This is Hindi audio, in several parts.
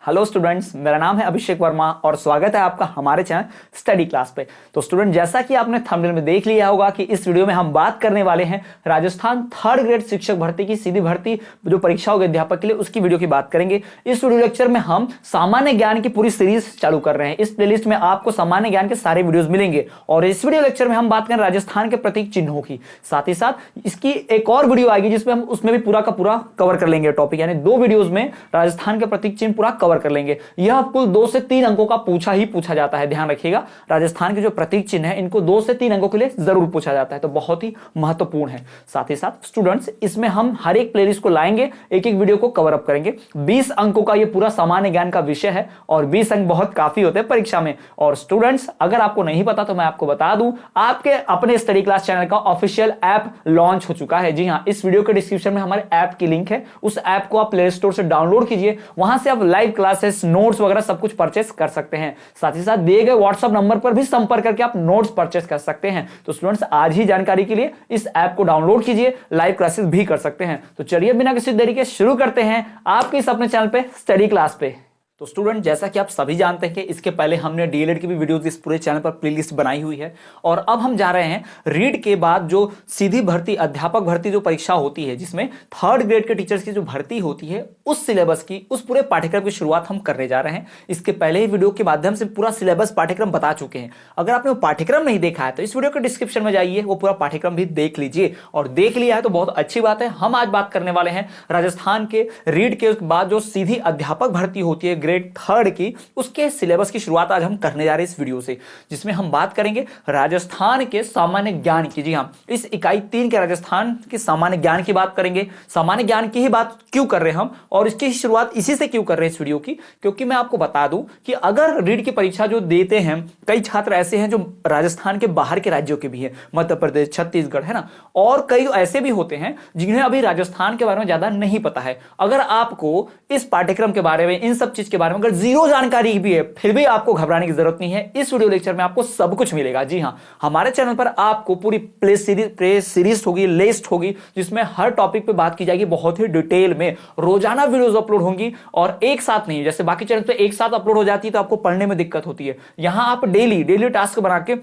हेलो स्टूडेंट्स, मेरा नाम है अभिषेक वर्मा और स्वागत है आपका हमारे चैनल स्टडी क्लास पे। तो स्टूडेंट, जैसा कि आपने थंबनेल में देख लिया होगा कि इस वीडियो में हम बात करने वाले हैं राजस्थान थर्ड ग्रेड शिक्षक भर्ती की सीधी भर्ती जो परीक्षा होगी अध्यापक के लिए, उसकी वीडियो की बात करेंगे। इस वीडियो लेक्चर में हम सामान्य ज्ञान की पूरी सीरीज चालू कर रहे हैं। इस प्लेलिस्ट में आपको सामान्य ज्ञान के सारे वीडियोज मिलेंगे और इस वीडियो लेक्चर में हम बात करें राजस्थान के प्रतीक चिन्हों की। साथ ही साथ इसकी एक और वीडियो आएगी जिसमें हम उसमें भी पूरा का पूरा कवर कर लेंगे टॉपिक, यानी 2 वीडियोज में राजस्थान के प्रतीक चिन्ह पूरा कवर कर लेंगे। यह कुल 2 से 3 अंकों का पूछा जाता है। ध्यान रखिएगा, राजस्थान के जो प्रतीक चिन्ह है इनको 2 से 3 अंकों के लिए जरूर पूछा जाता है, तो बहुत ही महत्वपूर्ण है। साथ ही साथ स्टूडेंट्स, इसमें हम हर एक प्लेलिस्ट को लाएंगे, एक एक वीडियो को कवर अप करेंगे। 20 अंकों का यह पूरा सामान्य ज्ञान का विषय है और 20 अंक बहुत काफी होते हैं परीक्षा में। और स्टूडेंट्स, अगर आपको नहीं पता तो मैं आपको बता दूं, आपके अपने स्टडी क्लास चैनल का ऑफिशियल ऐप लॉन्च हो चुका है। जी हां, इस वीडियो के डिस्क्रिप्शन में हमारे ऐप की लिंक है। उस ऐप को आप प्ले स्टोर से डाउनलोड कीजिए, वहां से आप लाइव क्लासेस, नोट्स वगैरह सब कुछ परचेस कर सकते हैं। साथ ही साथ दिए गए व्हाट्सएप नंबर पर भी संपर्क करके आप नोट्स परचेस कर सकते हैं। तो स्टूडेंट्स, आज ही जानकारी के लिए इस ऐप को डाउनलोड कीजिए, लाइव क्लासेस भी कर सकते हैं। तो चलिए बिना किसी देरी के शुरू करते हैं आपके इस अपने चैनल पे स्टडी क्लास पे। तो स्टूडेंट, जैसा कि आप सभी जानते हैं कि इसके पहले हमने डीएलएड की भी वीडियोस इस पूरे चैनल पर प्लेलिस्ट बनाई हुई है और अब हम जा रहे हैं रीड के बाद जो सीधी भर्ती, अध्यापक भर्ती जो परीक्षा होती है, जिसमें थर्ड ग्रेड के टीचर्स की जो भर्ती होती है, उस सिलेबस की, उस पूरे पाठ्यक्रम की शुरुआत हम करने जा रहे हैं। इसके पहले ही वीडियो के माध्यम से पूरा सिलेबस पाठ्यक्रम बता चुके हैं। अगर आपने वो पाठ्यक्रम नहीं देखा है तो इस वीडियो के डिस्क्रिप्शन में जाइए, वो पूरा पाठ्यक्रम भी देख लीजिए। और देख लिया है तो बहुत अच्छी बात है। हम आज बात करने वाले हैं राजस्थान के रीड के बाद जो सीधी अध्यापक भर्ती होती है ग्रेड थर्ड की, उसके सिलेबस की शुरुआत आज हम करने जा रहे हैं इस वीडियो से, जिसमें हम बात करेंगे राजस्थान के सामान्य ज्ञान की। जी हां, इस इकाई 3 के राजस्थान के सामान्य ज्ञान की बात करेंगे। सामान्य ज्ञान की ही बात क्यों कर रहे हैं हम, और इसकी शुरुआत इसी से क्यों कर रहे हैं इस वीडियो की, क्योंकि मैं आपको बता दूं कि अगर रीड की परीक्षा जो देते हैं, कई छात्र ऐसे हैं जो राजस्थान के बाहर के राज्यों के भी हैं, मध्य प्रदेश, छत्तीसगढ़, है ना, और कई ऐसे भी होते हैं जिन्हें अभी राजस्थान के बारे में ज्यादा नहीं पता है। अगर आपको इस पाठ्यक्रम के बारे में, इन सब चीज के बारे में अगर जीरो जानकारी भी है, फिर भी आपको घबराने की जरूरत नहीं है। इस वीडियो लेक्चर में आपको सब कुछ मिलेगा। जी हां, हमारे चैनल पर आपको पूरी प्ले सीरीज होगी, लिस्ट होगी, जिसमें हर टॉपिक पे बात की जाएगी बहुत ही डिटेल में। रोजाना वीडियोस अपलोड होंगी और एक साथ नहीं, जैसे बाकी चैनल पे एक साथ अपलोड हो जाती है तो आपको पढ़ने में दिक्कत होती है। यहां आप डेली टास्क बना के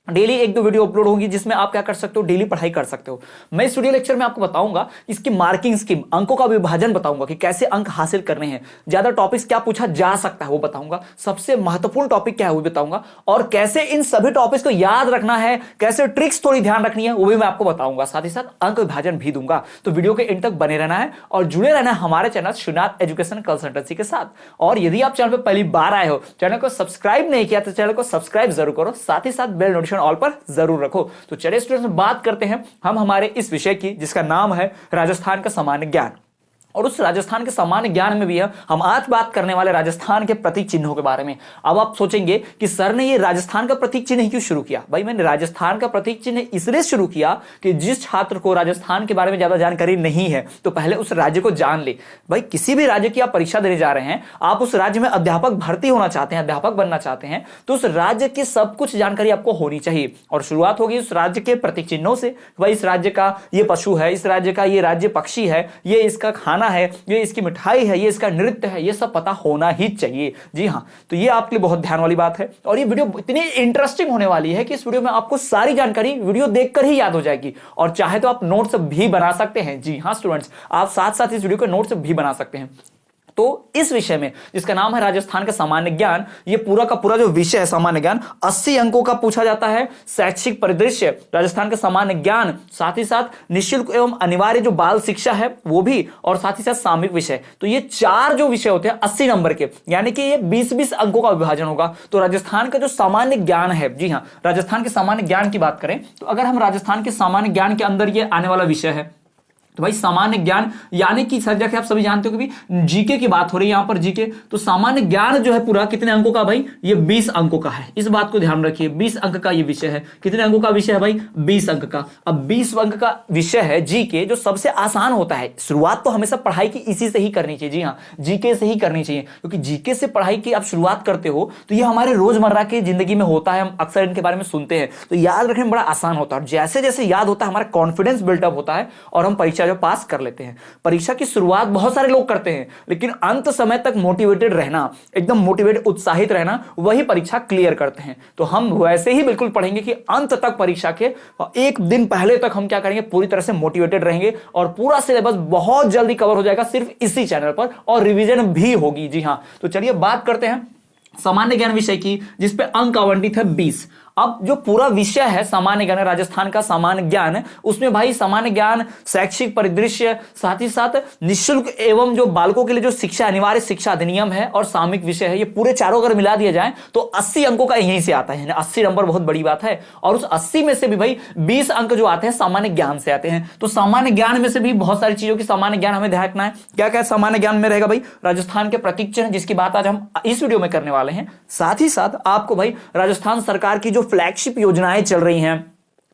डेली 1-2 वीडियो अपलोड होंगी, जिसमें आप क्या कर सकते हो, डेली पढ़ाई कर सकते हो। मैं इस वीडियो लेक्चर में आपको बताऊंगा इसकी मार्किंग स्कीम, अंकों का विभाजन बताऊंगा कि कैसे अंक हासिल करने हैं, ज्यादा टॉपिक्स क्या पूछा जा सकता है वो बताऊंगा, सबसे महत्वपूर्ण टॉपिक क्या है वो बताऊंगा, और कैसे इन सभी टॉपिक्स को याद रखना है, कैसे ट्रिक्स थोड़ी ध्यान रखनी है वो भी मैं आपको बताऊंगा। साथ ही साथ अंक विभाजन भी दूंगा। तो वीडियो के एंड तक बने रहना है और जुड़े रहना है हमारे चैनल श्रीनाथ एजुकेशन कंसल्टेंसी के साथ। और यदि आप चैनल पर पहली बार आए हो, चैनल को सब्सक्राइब नहीं किया तो चैनल को सब्सक्राइब जरूर करो, साथ ही साथ बेल नोटिफिकेशन ऑल पर जरूर रखो। तो चलिए स्टूडेंट्स, बात करते हैं हम हमारे इस विषय की, जिसका नाम है राजस्थान का सामान्य ज्ञान। और उस राजस्थान के सामान्य ज्ञान में भी हम आज बात करने वाले राजस्थान के प्रतीक चिन्हों के बारे में। अब आप सोचेंगे कि सर ने ये राजस्थान का प्रतीक चिन्ह क्यों शुरू किया। भाई, मैंने राजस्थान का प्रतीक चिन्ह इसलिए शुरू किया कि जिस छात्र को राजस्थान के बारे में ज्यादा जानकारी नहीं है तो पहले उस राज्य को जान ले। भाई, किसी भी राज्य की आप परीक्षा देने जा रहे हैं, आप उस राज्य में अध्यापक भर्ती होना चाहते हैं, अध्यापक बनना चाहते हैं, तो उस राज्य की सब कुछ जानकारी आपको होनी चाहिए। और शुरुआत होगी उस राज्य के प्रतीक चिन्हों से। भाई, इस राज्य का ये पशु है, इस राज्य का ये राज्य पक्षी है, ये इसका खाना है, ये इसकी मिठाई है, ये इसका नृत्य है, ये सब पता होना ही चाहिए। जी हां, तो ये आपके लिए बहुत ध्यान वाली बात है और ये वीडियो इतनी इंटरेस्टिंग होने वाली है कि इस वीडियो में आपको सारी जानकारी वीडियो देखकर ही याद हो जाएगी। और चाहे तो आप नोट्स भी बना सकते हैं। जी हां स्टूडेंट्स, आप साथ साथ इस वीडियो के नोट्स भी बना सकते हैं। तो इस विषय में, जिसका नाम है राजस्थान का सामान्य ज्ञान, ये पूरा का पूरा जो विषय है सामान्य ज्ञान, 80 अंकों का पूछा जाता है। शैक्षिक परिदृश्य, राजस्थान का सामान्य ज्ञान, साथ ही साथ निःशुल्क एवं अनिवार्य जो बाल शिक्षा है वो भी, और साथ ही साथ सामयिक विषय। तो ये 4 जो विषय होते हैं 80 नंबर के, यानी कि ये 20-20 अंकों का विभाजन होगा। तो राजस्थान का जो सामान्य ज्ञान है, जी हाँ, राजस्थान के सामान्य ज्ञान की बात करें तो अगर हम राजस्थान के सामान्य ज्ञान के अंदर ये आने वाला विषय है, तो भाई सामान्य ज्ञान यानी कि सर, जैसे आप सभी जानते हो कि जीके की बात हो रही है यहां पर, जीके, तो सामान्य ज्ञान जो है पूरा कितने अंकों का भाई, ये 20 अंकों का है। इस बात को ध्यान रखिए, 20 अंक का ये विषय है। कितने अंकों का विषय है भाई, 20 अंक का। अब 20 अंक का विषय है जीके, जो सबसे आसान होता है। शुरुआत तो हमेशा पढ़ाई की इसी से ही करनी चाहिए। जी हाँ, जीके से ही करनी चाहिए, क्योंकि जीके से पढ़ाई की आप शुरुआत करते हो तो ये हमारे रोजमर्रा की जिंदगी में होता है, हम अक्सर इनके बारे में सुनते हैं, तो याद रखने में बड़ा आसान होता है। और जैसे जैसे याद होता है हमारा कॉन्फिडेंस बिल्टअप होता है और हम परीक्षा परीक्षा जो पास कर लेते हैं। परीक्षा की शुरुआत बहुत सारे लोग करते हैं, लेकिन अंत समय तक मोटिवेटेड रहना, एकदम मोटिवेटेड उत्साहित रहना, वही परीक्षा क्लियर करते हैं। तो हम वैसे ही बिल्कुल पढ़ेंगे कि अंत तक परीक्षा के एक दिन पहले तक हम क्या करेंगे, पूरी तरह से मोटिवेटेड रहेंगे और पूरा सिलेबस बहुत जल्दी कवर हो जाएगा सिर्फ इसी चैनल पर, और रिवीजन भी होगी। जी हां, तो चलिए बात करते हैं सामान्य ज्ञान विषय की, जिसपे अंक आवंटित है 20। अब जो पूरा विषय है सामान्य ज्ञान, राजस्थान का सामान्य ज्ञान, उसमें भाई सामान्य ज्ञान, शैक्षिक परिदृश्य, साथ ही साथ निःशुल्क एवं जो बालकों के लिए जो शिक्षा अनिवार्य शिक्षा अधिनियम है और सामयिक विषय है, ये पूरे चारों अगर मिला दिया जाए तो 80 अंकों का यहीं से आता है। 80 नंबर बहुत बड़ी बात है, और उस 80 में से भी भाई 20 अंक जो आते हैं सामान्य ज्ञान से आते हैं। तो सामान्य ज्ञान में से भी बहुत सारी चीजों की सामान्य ज्ञान हमें ध्यान रखना है। क्या क्या सामान्य ज्ञान में रहेगा भाई, राजस्थान के प्रतीक चिन्ह, जिसकी बात आज हम इस वीडियो में करने वाले हैं। साथ ही साथ आपको भाई राजस्थान सरकार की जो फ्लैगशिप योजनाएं चल रही हैं,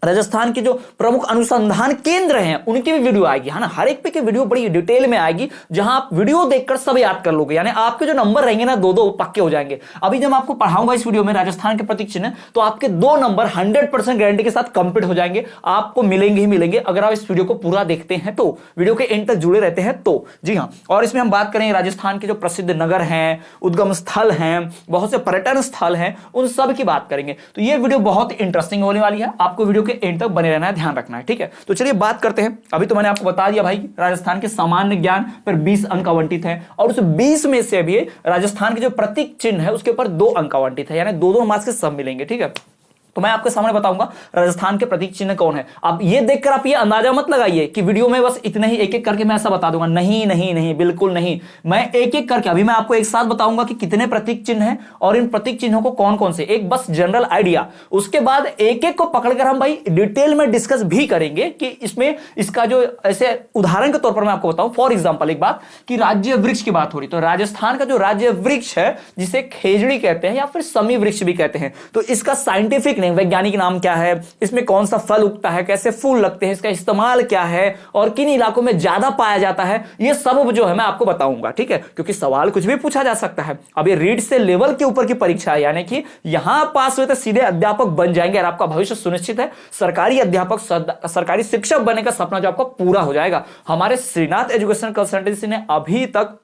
राजस्थान के जो प्रमुख अनुसंधान केंद्र हैं, उनकी भी वीडियो आएगी, है ना। हर एक पे की वीडियो बड़ी डिटेल में आएगी, जहां आप वीडियो देखकर सब याद कर लोगे, यानी आपके जो नंबर रहेंगे ना, दो पक्के हो जाएंगे। अभी जब आपको पढ़ाऊंगा इस वीडियो में राजस्थान के प्रतीक चिन्ह, तो आपके 2 नंबर 100% गारंटी के साथ कंप्लीट हो जाएंगे, आपको मिलेंगे ही मिलेंगे, अगर आप इस वीडियो को पूरा देखते हैं तो, वीडियो के एंड तक जुड़े रहते हैं तो। जी हाँ, और इसमें हम बात करेंगे राजस्थान के जो प्रसिद्ध नगर हैं, उद्गम स्थल हैं, बहुत से पर्यटन स्थल हैं, उन सब की बात करेंगे। तो ये वीडियो बहुत इंटरेस्टिंग होने वाली है, आपको वीडियो के एंड तक बने रहना है, ध्यान रखना है, ठीक है। तो चलिए बात करते हैं। अभी तो मैंने आपको बता दिया भाई, राजस्थान के सामान्य ज्ञान पर 20 अंक आवंटित है, और उस 20 में से भी राजस्थान के जो प्रतीक चिन्ह है उसके ऊपर 2 अंक आवंटित है, यानी 2-2 मार्क्स के सब मिलेंगे, ठीक है। तो मैं आपके सामने बताऊंगा राजस्थान के प्रतीक चिन्ह कौन है। अब ये देखकर आप ये अंदाजा मत लगाइए कि वीडियो में बस इतने ही एक एक करके मैं ऐसा बता दूंगा, नहीं नहीं नहीं, बिल्कुल नहीं। मैं एक एक करके अभी मैं आपको एक साथ बताऊंगा कि कितने प्रतीक चिन्ह हैं और इन प्रतीक चिन्हों को कौन कौन से, एक बस जनरल आइडिया। उसके बाद एक एक को पकड़कर हम भाई डिटेल में डिस्कस भी करेंगे कि इसमें इसका जो ऐसे उदाहरण के तौर पर मैं आपको बताऊं। फॉर एग्जाम्पल एक बात कि राज्य वृक्ष की बात हो रही, तो राजस्थान का जो राज्य वृक्ष है, जिसे खेजड़ी कहते हैं या फिर समी वृक्ष भी कहते हैं, तो इसका साइंटिफिक वैज्ञानिक नाम क्या है, इसमें कौन सा फल उगता है, कैसे फूल लगते हैं, इसका इस्तेमाल क्या है और किन इलाकों में ज्यादा पाया जाता है, ये सब जो है मैं आपको बताऊंगा, ठीक है। क्योंकि सवाल कुछ भी पूछा जा सकता है। अब ये रीड से लेवल के ऊपर की परीक्षा है, यानी कि यहां पास हुए तो सीधे अध्यापक बन जाएंगे और आपका भविष्य सुनिश्चित है। सरकारी अध्यापक, सरकारी शिक्षक बनने का सपना जो आपका पूरा हो जाएगा। हमारे श्रीनाथ एजुकेशन कंसल्टेंसी ने अभी तक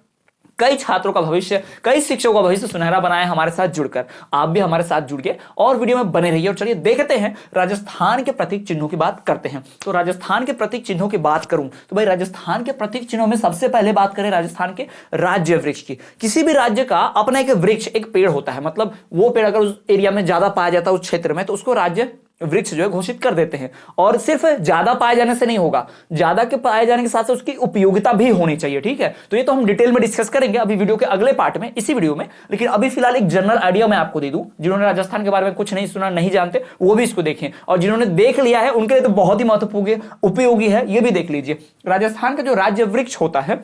कई छात्रों का भविष्य, कई शिक्षकों का भविष्य सुनहरा बनाया हमारे साथ जुड़कर। आप भी हमारे साथ जुड़िए और वीडियो में बने रहिए। और चलिए देखते हैं राजस्थान के प्रतीक चिन्हों की बात करते हैं। तो राजस्थान के प्रतीक चिन्हों की बात करूं तो भाई राजस्थान के प्रतीक चिन्हों में सबसे पहले बात करें राजस्थान के राज्य वृक्ष की। किसी भी राज्य का अपना एक वृक्ष, एक पेड़ होता है, मतलब वो पेड़ अगर उस एरिया में ज्यादा पाया जाता है उस क्षेत्र में, तो उसको राज्य वृक्ष जो है घोषित कर देते हैं। और सिर्फ ज्यादा पाए जाने से नहीं होगा, ज्यादा के पाए जाने के साथ साथ उसकी उपयोगिता भी होनी चाहिए, ठीक है। तो ये तो हम डिटेल में डिस्कस करेंगे अभी वीडियो के अगले पार्ट में, इसी वीडियो में। लेकिन अभी फिलहाल एक जनरल आइडिया मैं आपको दे दूं, जिन्होंने राजस्थान के बारे में कुछ नहीं सुना, नहीं जानते, वो भी इसको देखें, और जिन्होंने देख लिया है उनके लिए तो बहुत ही महत्वपूर्ण उपयोगी है, ये भी देख लीजिए। राजस्थान का जो राज्य वृक्ष होता है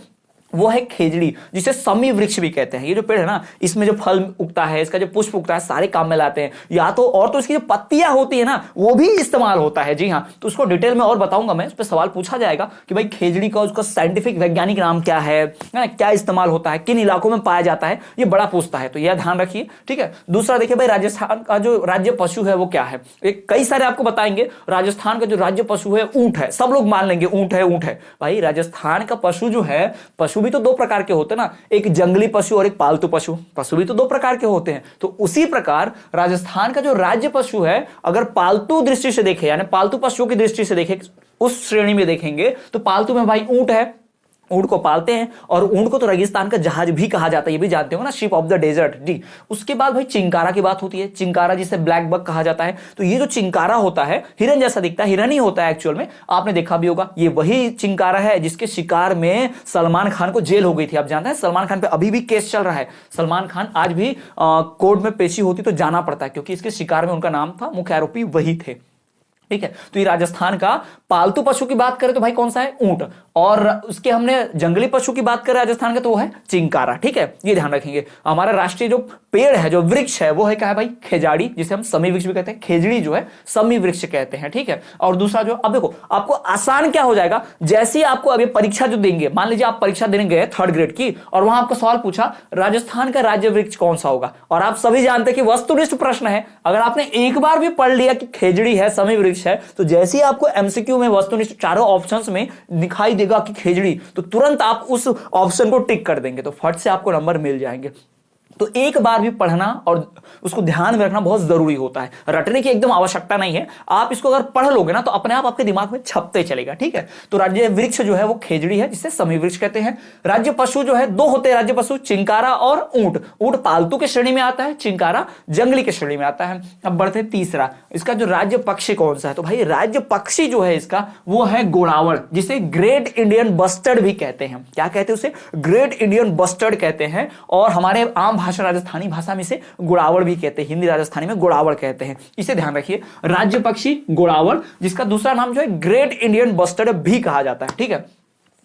वो है खेजड़ी, जिसे समी वृक्ष भी कहते हैं। ये जो पेड़ है ना, इसमें जो फल उगता है, इसका जो पुष्प उगता है, सारे काम में लाते हैं। या तो और तो इसकी जो पत्तियां होती है ना, वो भी इस्तेमाल होता है। जी हाँ, तो उसको डिटेल में और बताऊंगा मैं। उस पर सवाल पूछा जाएगा कि भाई खेजड़ी का उसका साइंटिफिक वैज्ञानिक नाम क्या है, क्या इस्तेमाल होता है, किन इलाकों में पाया जाता है, ये बड़ा पूछता है, तो यह ध्यान रखिए, ठीक है। दूसरा देखिए भाई, राजस्थान का जो राज्य पशु है वो क्या है। कई सारे आपको बताएंगे। राजस्थान का जो राज्य पशु है ऊंट है, सब लोग मान लेंगे ऊंट है, ऊंट है। भाई राजस्थान का पशु जो है, पशु भी तो 2 प्रकार के होते हैं ना, एक जंगली पशु और एक पालतू पशु। पशु भी तो 2 प्रकार के होते हैं। तो उसी प्रकार राजस्थान का जो राज्य पशु है, अगर पालतू दृष्टि से देखें, यानी पालतू पशुओं की दृष्टि से देखें, उस श्रेणी में देखेंगे तो पालतू में भाई ऊंट है, ऊंट को पालते हैं। और ऊंट को तो रेगिस्तान का जहाज भी कहा जाता है, ये भी जानते हो ना, शिप ऑफ द डेजर्ट जी। उसके बाद भाई चिंकारा की बात होती है, चिंकारा जिसे ब्लैक बक कहा जाता है। तो ये जो चिंकारा होता है, हिरन जैसा दिखता है, हिरन ही होता है एक्चुअल में, आपने देखा भी होगा। ये वही चिंकारा है जिसके शिकार में सलमान खान को जेल हो गई थी। आप जानते हैं सलमान खान पे अभी भी केस चल रहा है। सलमान खान आज भी कोर्ट में पेशी होती तो जाना पड़ता है, क्योंकि इसके शिकार में उनका नाम था, मुख्य आरोपी वही थे, ठीक है। तो ये राजस्थान का पालतू पशु की बात करें तो भाई कौन सा है, ऊंट। और उसके हमने जंगली पशु की बात करें राजस्थान का, तो वो है चिंकारा, ठीक है। ये ध्यान रखेंगे। हमारा राष्ट्रीय जो पेड़ है, जो वृक्ष है, वो है क्या है भाई, खेजाड़ी, जिसे हम समी वृक्ष भी कहते हैं। खेजड़ी जो है समी वृक्ष कहते हैं, ठीक है। और दूसरा जो, अब देखो आपको आसान क्या हो जाएगा, जैसे ही आपको अभी परीक्षा जो देंगे, मान लीजिए आप परीक्षा देने गए 3rd ग्रेड की, और वहां आपको सवाल पूछा राजस्थान का राज्य वृक्ष कौन सा होगा, और आप सभी जानते हैं कि वस्तुनिष्ठ प्रश्न है। अगर आपने एक बार भी पढ़ लिया कि खेजड़ी है, समी वृक्ष वृक्ष है, तो जैसे ही आपको एमसीक्यू में वस्तुनिष्ठ चारों ऑप्शंस में दिखाई देगा कि खेजड़ी, तो तुरंत आप उस ऑप्शन को टिक कर देंगे, तो फट से आपको नंबर मिल जाएंगे। तो एक बार भी पढ़ना और उसको ध्यान में रखना बहुत जरूरी होता है, रटने की एकदम आवश्यकता नहीं है। आप इसको अगर पढ़ लोगे ना तो अपने आप आपके दिमाग में छपते चलेगा, ठीक है। तो राज्य वृक्ष जो है वो खेजड़ी है, जिसे समी वृक्ष कहते हैं। राज्य पशु जो है दो होते हैं राज्य पशु, चिंकारा और ऊंट। ऊंट पालतू के श्रेणी में आता है, चिंकारा जंगली के श्रेणी में आता है। अब बढ़ते तीसरा, इसका जो राज्य पक्षी कौन सा है, तो भाई राज्य पक्षी जो है इसका वो है गोड़ावड़, जिसे ग्रेट इंडियन बस्टर्ड भी कहते हैं। क्या कहते हैं उसे? ग्रेट इंडियन बस्टर्ड कहते हैं। और हमारे आम भाषा राजस्थानी भाषा में इसे गोड़ावड़ भी कहते हैं, हिंदी राजस्थानी में गोड़ावड़ कहते हैं। इसे ध्यान रखिए, राज्य पक्षी गोड़ावड़, जिसका दूसरा नाम जो है ग्रेट इंडियन बस्टर्ड भी कहा जाता है, ठीक है।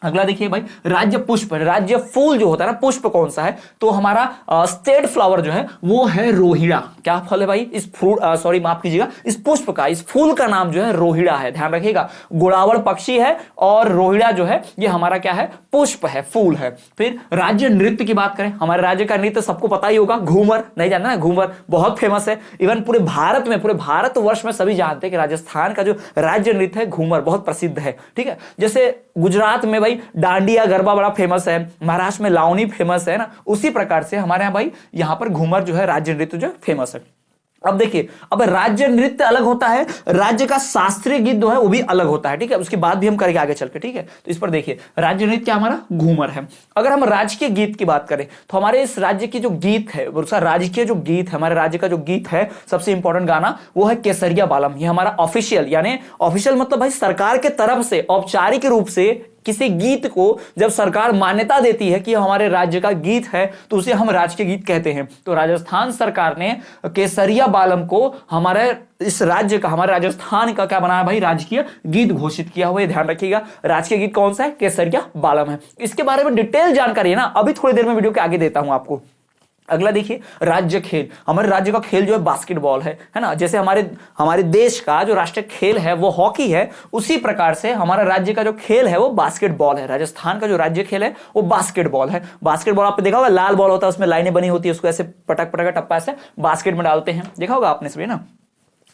अगला देखिए भाई, राज्य पुष्प, राज्य फूल जो होता है ना, पुष्प कौन सा है, तो हमारा स्टेट फ्लावर जो है वो है रोहिड़ा। क्या फल है भाई इस फ्रूट, सॉरी माफ कीजिएगा, इस पुष्प का, इस फूल का नाम जो है रोहिड़ा है, ध्यान रखिएगा। गोड़ावड़ पक्षी है और रोहिड़ा जो है ये हमारा क्या है, पुष्प है, फूल है। फिर राज्य नृत्य की बात करें, हमारे राज्य का नृत्य सबको पता ही होगा, घूमर, नहीं जानना है, घूमर बहुत फेमस है। इवन पूरे भारत में, पूरे भारतवर्ष में सभी जानते हैं कि राजस्थान का जो राज्य नृत्य है घूमर बहुत प्रसिद्ध है, ठीक है। जैसे गुजरात में भाई डांडिया गरबा बड़ा फेमस है, महाराष्ट्र में लावनी फेमस है ना, उसी प्रकार से हमारे यहाँ भाई यहाँ पर घूमर जो है राज्य नृत्य जो फेमस है। अब देखिए, अब राज्य नृत्य अलग होता है, राज्य का शास्त्रीय गीत जो है वो भी अलग होता है, ठीक है। उसकी बात भी हम करेंगे आगे चल के, ठीक है। तो इस पर देखिए, राज्य नृत्य हमारा घूमर है। अगर हम राजकीय गीत की बात करें तो हमारे इस राज्य की जो गीत है, उसका राजकीय जो गीत है, हमारे राज्य का जो गीत है, सबसे इंपॉर्टेंट गाना वो है केसरिया बालम। ये हमारा ऑफिशियल, यानी ऑफिशियल मतलब भाई सरकार के तरफ से औपचारिक रूप से किसी गीत को जब सरकार मान्यता देती है कि हमारे राज्य का गीत है तो उसे हम राजकीय गीत कहते हैं। तो राजस्थान सरकार ने केसरिया बालम को हमारे इस राज्य का, हमारे राजस्थान का क्या बनाया भाई, राजकीय गीत घोषित किया हुआ है। ध्यान रखिएगा, राजकीय गीत कौन सा है, केसरिया बालम है। इसके बारे में डिटेल जानकारी है ना, अभी थोड़ी देर में वीडियो के आगे देता हूं आपको। अगला देखिए, राज्य खेल, हमारे राज्य का खेल जो है बास्केटबॉल है ना। जैसे हमारे देश का जो राष्ट्रीय खेल है वो हॉकी है, उसी प्रकार से हमारा राज्य का जो खेल है वो बास्केटबॉल है। राजस्थान का जो राज्य खेल है वो बास्केटबॉल है। बास्केटबॉल आपने देखा होगा, लाल बॉल होता है, उसमें लाइनें बनी होती है, उसको ऐसे पटक पटक टप्पा ऐसे बास्केट में डालते हैं, देखा होगा आपने सभी ना।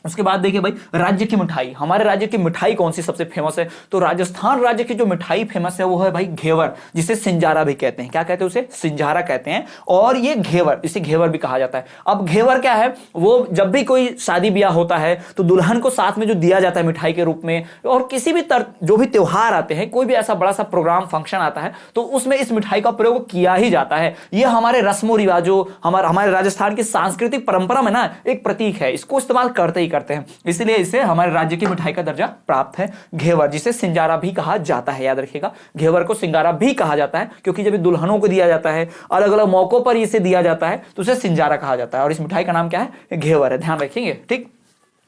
उसके बाद देखिए भाई, राज्य की मिठाई, हमारे राज्य की मिठाई कौन सी सबसे फेमस है, तो राजस्थान राज्य की जो मिठाई फेमस है वो है भाई घेवर, जिसे सिंजारा भी कहते हैं। क्या कहते हैं उसे, सिंजारा कहते हैं। और ये घेवर, इसे घेवर भी कहा जाता है। अब घेवर क्या है, वो जब भी कोई शादी ब्याह होता है तो दुल्हन को साथ में जो दिया जाता है मिठाई के रूप में, और किसी भी जो भी त्योहार आते हैं, कोई भी ऐसा बड़ा सा प्रोग्राम फंक्शन आता है तो उसमें इस मिठाई का प्रयोग किया ही जाता है। यह हमारे रस्मों रिवाजों, हमारे राजस्थान की सांस्कृतिक परंपरा में ना एक प्रतीक है, इसको इस्तेमाल करते ही करते हैं, इसलिए इसे हमारे राज्य की मिठाई का दर्जा प्राप्त है घेवर, जिसे सिंजारा भी कहा जाता है। याद रखिएगा, घेवर को सिंगारा भी कहा जाता है, क्योंकि जब दुल्हनों को दिया जाता है, अलग अलग मौकों पर इसे दिया जाता है, तो उसे सिंजारा कहा जाता है। और इस मिठाई का नाम क्या है, घेवर है, ध्यान रखेंगे, ठीक।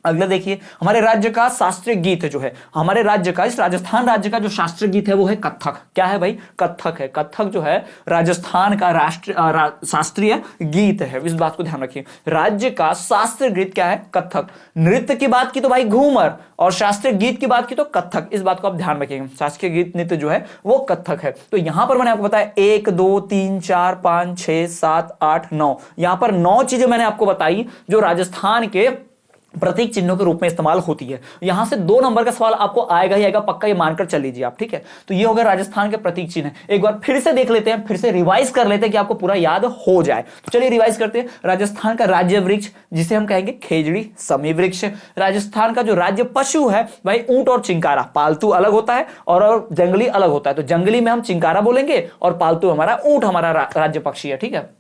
अगला देखिए, हमारे राज्य का शास्त्रीय गीत जो है, हमारे राज्य का, इस राजस्थान राज्य का जो शास्त्रीय गीत है वो है कत्थक। क्या है भाई, कत्थक है। कत्थक जो है राजस्थान का शास्त्रीय गीत है, इस बात को ध्यान रखिए। राज्य का शास्त्रीय गीत क्या है, कत्थक। नृत्य की बात की तो भाई घूमर, और शास्त्रीय गीत की बात की तो कत्थक, इस बात को आप ध्यान रखिएगा। शास्त्रीय गीत नृत्य जो है वो कत्थक है। तो यहां पर मैंने आपको बताया 1 2 3 4 5 6 7 8 9, यहां पर 9 चीजें मैंने आपको बताई जो राजस्थान के प्रतीक चिन्हों के रूप में इस्तेमाल होती है। यहां से 2 नंबर का सवाल आपको आएगा ही आएगा, पक्का ये मानकर चल लीजिए आप, ठीक है। तो ये हो गया राजस्थान के प्रतीक चिन्ह। एक बार फिर से देख लेते हैं, फिर से रिवाइज कर लेते हैं कि आपको पूरा याद हो जाए। तो चलिए रिवाइज करते हैं। राजस्थान का राज्य वृक्ष जिसे हम कहेंगे खेजड़ी समी वृक्ष। राजस्थान का जो राज्य पशु है भाई ऊंट और चिंकारा, पालतू अलग होता है और जंगली अलग होता है। तो जंगली में हम चिंकारा बोलेंगे और पालतू हमारा ऊंट, हमारा राज्य पक्षी है, ठीक है।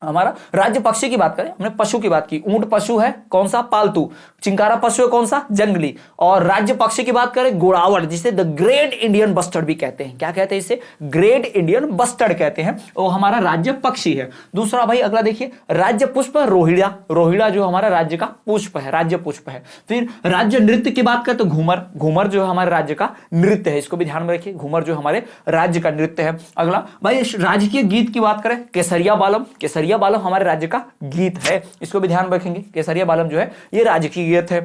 हमारा राज्य पक्षी की बात करें, हमने पशु की बात की, ऊंट पशु है कौन सा, पालतू। चिंकारा पशु है कौन सा, जंगली। और राज्य पक्षी की बात करें, गोड़ावड़, जिसे द ग्रेट इंडियन बस्टर्ड भी कहते हैं। क्या कहते हैं इसे, ग्रेट इंडियन बस्टर्ड कहते हैं, वो हमारा राज्य पक्षी है। दूसरा भाई अगला देखिए, राज्य पुष्प रोहिड़ा। रोहिड़ा जो हमारा राज्य का पुष्प है, राज्य पुष्प है। फिर राज्य नृत्य की बात करें तो घूमर, घूमर जो हमारे राज्य का नृत्य है, इसको भी ध्यान में रखिए, घूमर जो हमारे राज्य का नृत्य है। अगला भाई राजकीय गीत की बात करें, केसरिया बालम। केसरिया बालम हमारे राज्य का गीत है, इसको भी ध्यान रखेंगे। केसरिया बालम जो है ये राजकीय गीत है।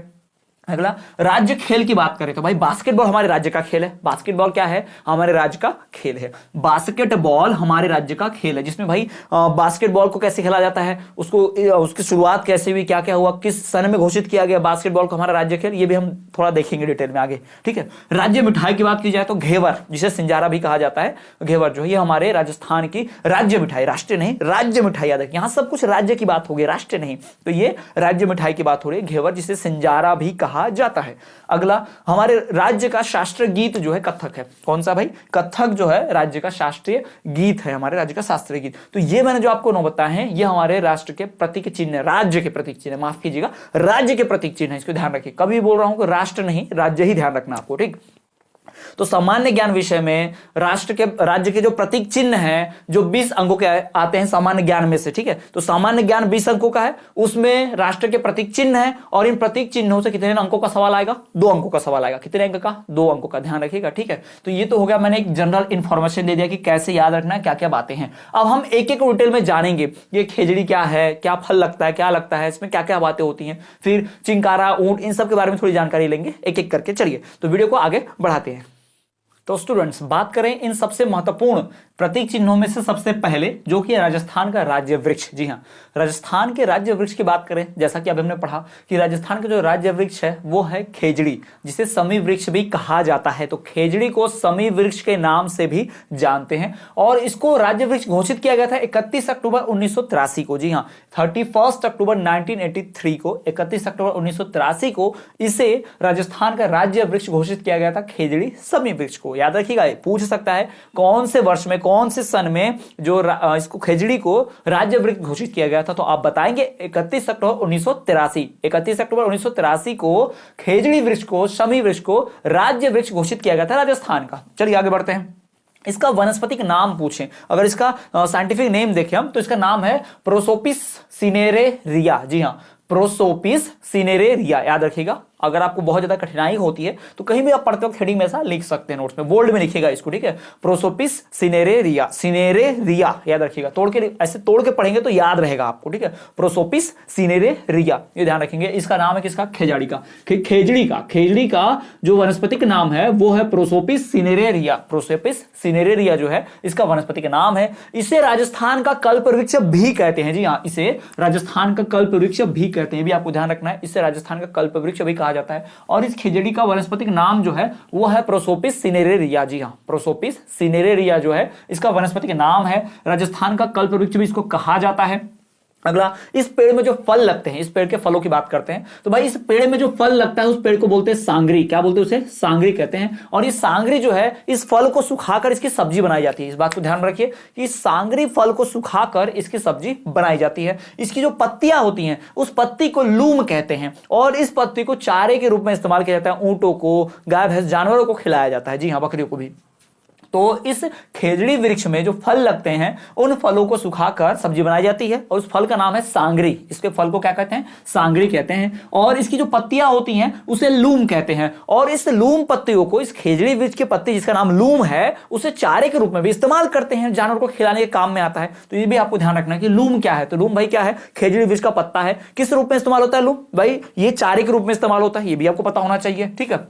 अगला राज्य खेल की बात करें तो भाई बास्केटबॉल हमारे राज्य का खेल है। बास्केटबॉल क्या है? हमारे राज्य का खेल है। बास्केटबॉल हमारे राज्य का खेल है, जिसमें भाई बास्केटबॉल को कैसे खेला जाता है, उसकी शुरुआत कैसे हुई, क्या क्या हुआ, किस सन में घोषित किया गया बास्केटबॉल को हमारा राज्य खेल, ये भी हम थोड़ा देखेंगे डिटेल में आगे, ठीक है। राज्य मिठाई की बात की जाए तो घेवर, जिसे सिंजारा भी कहा जाता है, घेवर जो है ये हमारे राजस्थान की राज्य मिठाई, राष्ट्रीय नहीं राज्य मिठाई, याद रखिए यहां सब कुछ राज्य की बात हो गई, राष्ट्रीय नहीं, तो ये राज्य मिठाई की बात हो रही है, घेवर, जिसे सिंजारा भी कहा जाता है। अगला हमारे राज्य का शास्त्रीय गीत जो है कथक है। कौन सा भाई? कथक जो है राज्य का शास्त्रीय गीत है, हमारे राज्य का शास्त्रीय गीत। तो ये मैंने जो आपको 9 बताए हैं ये हमारे राष्ट्र के प्रतीक चिन्ह, राज्य के प्रतीक चिन्ह, माफ कीजिएगा, राज्य के प्रतीक चिन्ह है, इसको ध्यान रखिए। कभी बोल रहा हूं कि राष्ट्र नहीं, राज्य ही ध्यान रखना आपको, ठीक। तो सामान्य ज्ञान विषय में राष्ट्र के, राज्य के जो प्रतीक चिन्ह हैं जो 20 अंकों के आते हैं सामान्य ज्ञान में से, ठीक है। तो सामान्य ज्ञान 20 अंकों का है, उसमें राष्ट्र के प्रतीक चिन्ह है, और इन प्रतीक चिन्हों से कितने अंकों का सवाल आएगा? 2 अंकों का सवाल आएगा। कितने अंक का? 2 अंकों का, ध्यान रखिएगा, ठीक है। तो ये तो हो गया, मैंने एक जनरल इंफॉर्मेशन दे दिया कि कैसे याद रखना है, क्या क्या बातें हैं। अब हम एक एक डिटेल में जानेंगे, ये खेजड़ी क्या है, क्या फल लगता है, क्या लगता है, इसमें क्या क्या बातें होती हैं, फिर चिंकारा, ऊंट, इन सब के बारे में थोड़ी जानकारी लेंगे एक एक करके। चलिए तो वीडियो को आगे बढ़ाते हैं। तो स्टूडेंट्स बात करें इन सबसे महत्वपूर्ण प्रतीक चिन्हों में से सबसे पहले जो कि राजस्थान का राज्य वृक्ष। जी हाँ, राजस्थान के राज्य वृक्ष की बात करें, जैसा कि अभी हमने पढ़ा कि राजस्थान का जो राज्य वृक्ष है वो है खेजड़ी, जिसे समी वृक्ष भी कहा जाता है। तो खेजड़ी को समी वृक्ष के नाम से भी जानते हैं, और इसको राज्य वृक्ष घोषित किया गया था 31 अक्टूबर 1983 को। जी हाँ, 31 अक्टूबर 1983 को, 31 अक्टूबर 1983 को इसे राजस्थान का राज्य वृक्ष घोषित किया गया था, खेजड़ी समी वृक्ष को। याद रखिएगा, पूछ सकता है कौन से वर्ष में, कौन से सन में जो इसको खेजड़ी को राज्य वृक्ष घोषित किया गया था, तो आप बताएंगे 31 अक्टूबर 1983। 31 अक्टूबर 1983 को खेजड़ी वृक्ष को, समी वृक्ष को राज्य वृक्ष घोषित किया गया था राजस्थान का। चलिए आगे बढ़ते हैं। इसका वनस्पतिक नाम पूछें, अगर इसका साइंटिफिक नेम देखें हम, तो इसका नाम है प्रोसोपिस सिनेरेरिया। जी हाँ, प्रोसोपिस सिनेरेरिया, याद रखिएगा। अगर आपको बहुत ज्यादा कठिनाई होती है तो कहीं भी आप पढ़ते हो हेडिंग में ऐसा लिख सकते हैं, नोट्स में बोल्ड में लिखिएगा इसको, ठीक है। प्रोसोपिस सिनेरेरिया, सिनेरेरिया याद रखिएगा, तोड़ के ऐसे तोड़ के पढ़ेंगे तो याद रहेगा आपको, ठीक है। प्रोसोपिस सिनेरेरिया, ये ध्यान रखेंगे। इसका नाम है किसका? खेजड़ी का, खेजड़ी का। खेजड़ी का जो वनस्पतिक नाम है वो है प्रोसोपिस सिनेरेरिया। प्रोसोपिस सिनेरेरिया जो है इसका वनस्पतिक नाम है। इसे राजस्थान का कल्पवृक्ष भी कहते हैं। जी हाँ, इसे राजस्थान का कल्पवृक्ष भी कहते हैं, भी आपको ध्यान रखना है। इसे राजस्थान का कल्पवृक्ष भी जाता है, और इस खेजड़ी का वनस्पतिक नाम जो है वो है प्रोसोपिस सिनेरेरिया। जी हां, प्रोसोपिस सिनेरेरिया जो है इसका वनस्पतिक नाम है। राजस्थान का कल्पवृक्ष भी इसको कहा जाता है। अगला, इस पेड़ में जो फल लगते हैं, इस पेड़ के फलों की बात करते हैं, तो भाई इस पेड़ में जो फल लगता है उस पेड़ को बोलते हैं सांगरी। क्या बोलते हैं उसे? सांगरी कहते हैं। और ये सांगरी जो है इस फल को सुखाकर इसकी सब्जी बनाई जाती है। इस बात को ध्यान रखिए कि सांगरी फल को सुखाकर इसकी सब्जी बनाई जाती है। इसकी जो पत्तियां होती हैं उस पत्ती को लूम कहते हैं, और इस पत्ती को चारे के रूप में इस्तेमाल किया जाता है। ऊंटों को, गाय भैंस जानवरों को खिलाया जाता है। जी हाँ, बकरियों को भी। तो इस खेजड़ी वृक्ष में जो फल लगते हैं उन फलों को सुखाकर सब्जी बनाई जाती है, और उस फल का नाम है सांगरी। इसके फल को क्या कहते हैं? सांगरी कहते हैं। और इसकी जो पत्तियां होती हैं उसे लूम कहते हैं, और इस लूम पत्तियों को, इस खेजड़ी वृक्ष की पत्ती जिसका नाम लूम है, उसे चारे के रूप में भी इस्तेमाल करते हैं, जानवर को खिलाने के काम में आता है। तो ये भी आपको ध्यान रखना है कि लूम क्या है। तो लूम भाई क्या है? खेजड़ी वृक्ष का पत्ता है। किस रूप में इस्तेमाल होता है लूम? भाई ये चारे के रूप में इस्तेमाल होता है, ये भी आपको पता होना चाहिए, ठीक है।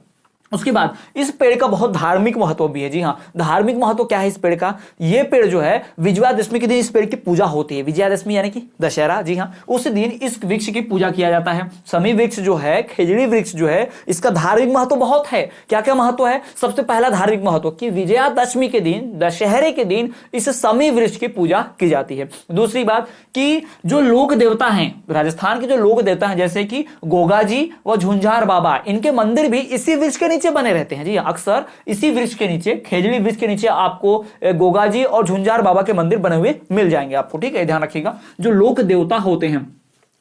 उसके बाद इस पेड़ का बहुत धार्मिक महत्व भी है। जी हाँ, धार्मिक महत्व क्या है इस पेड़ का? ये पेड़ जो है विजयादशमी के दिन इस पेड़ की पूजा होती है। विजयादशमी यानी कि दशहरा। जी हाँ, उस दिन इस वृक्ष की पूजा किया जाता है। समी वृक्ष जो है, खेजड़ी वृक्ष जो है, इसका धार्मिक महत्व बहुत है। क्या क्या महत्व है? सबसे पहला धार्मिक महत्व कि विजयादशमी के दिन, दशहरे के दिन इस समी वृक्ष की पूजा की जाती है। दूसरी बात कि जो लोक देवता हैं, राजस्थान के जो लोक देवता हैं, जैसे कि गोगा जी व झुंझार बाबा, इनके मंदिर भी इसी वृक्ष के नीचे बने रहते हैं। जी अक्सर इसी वृक्ष के नीचे, खेजड़ी वृक्ष के नीचे आपको गोगाजी और झुंझार बाबा के मंदिर बने हुए मिल जाएंगे आपको, ठीक है। ध्यान रखिएगा, जो लोक देवता होते हैं,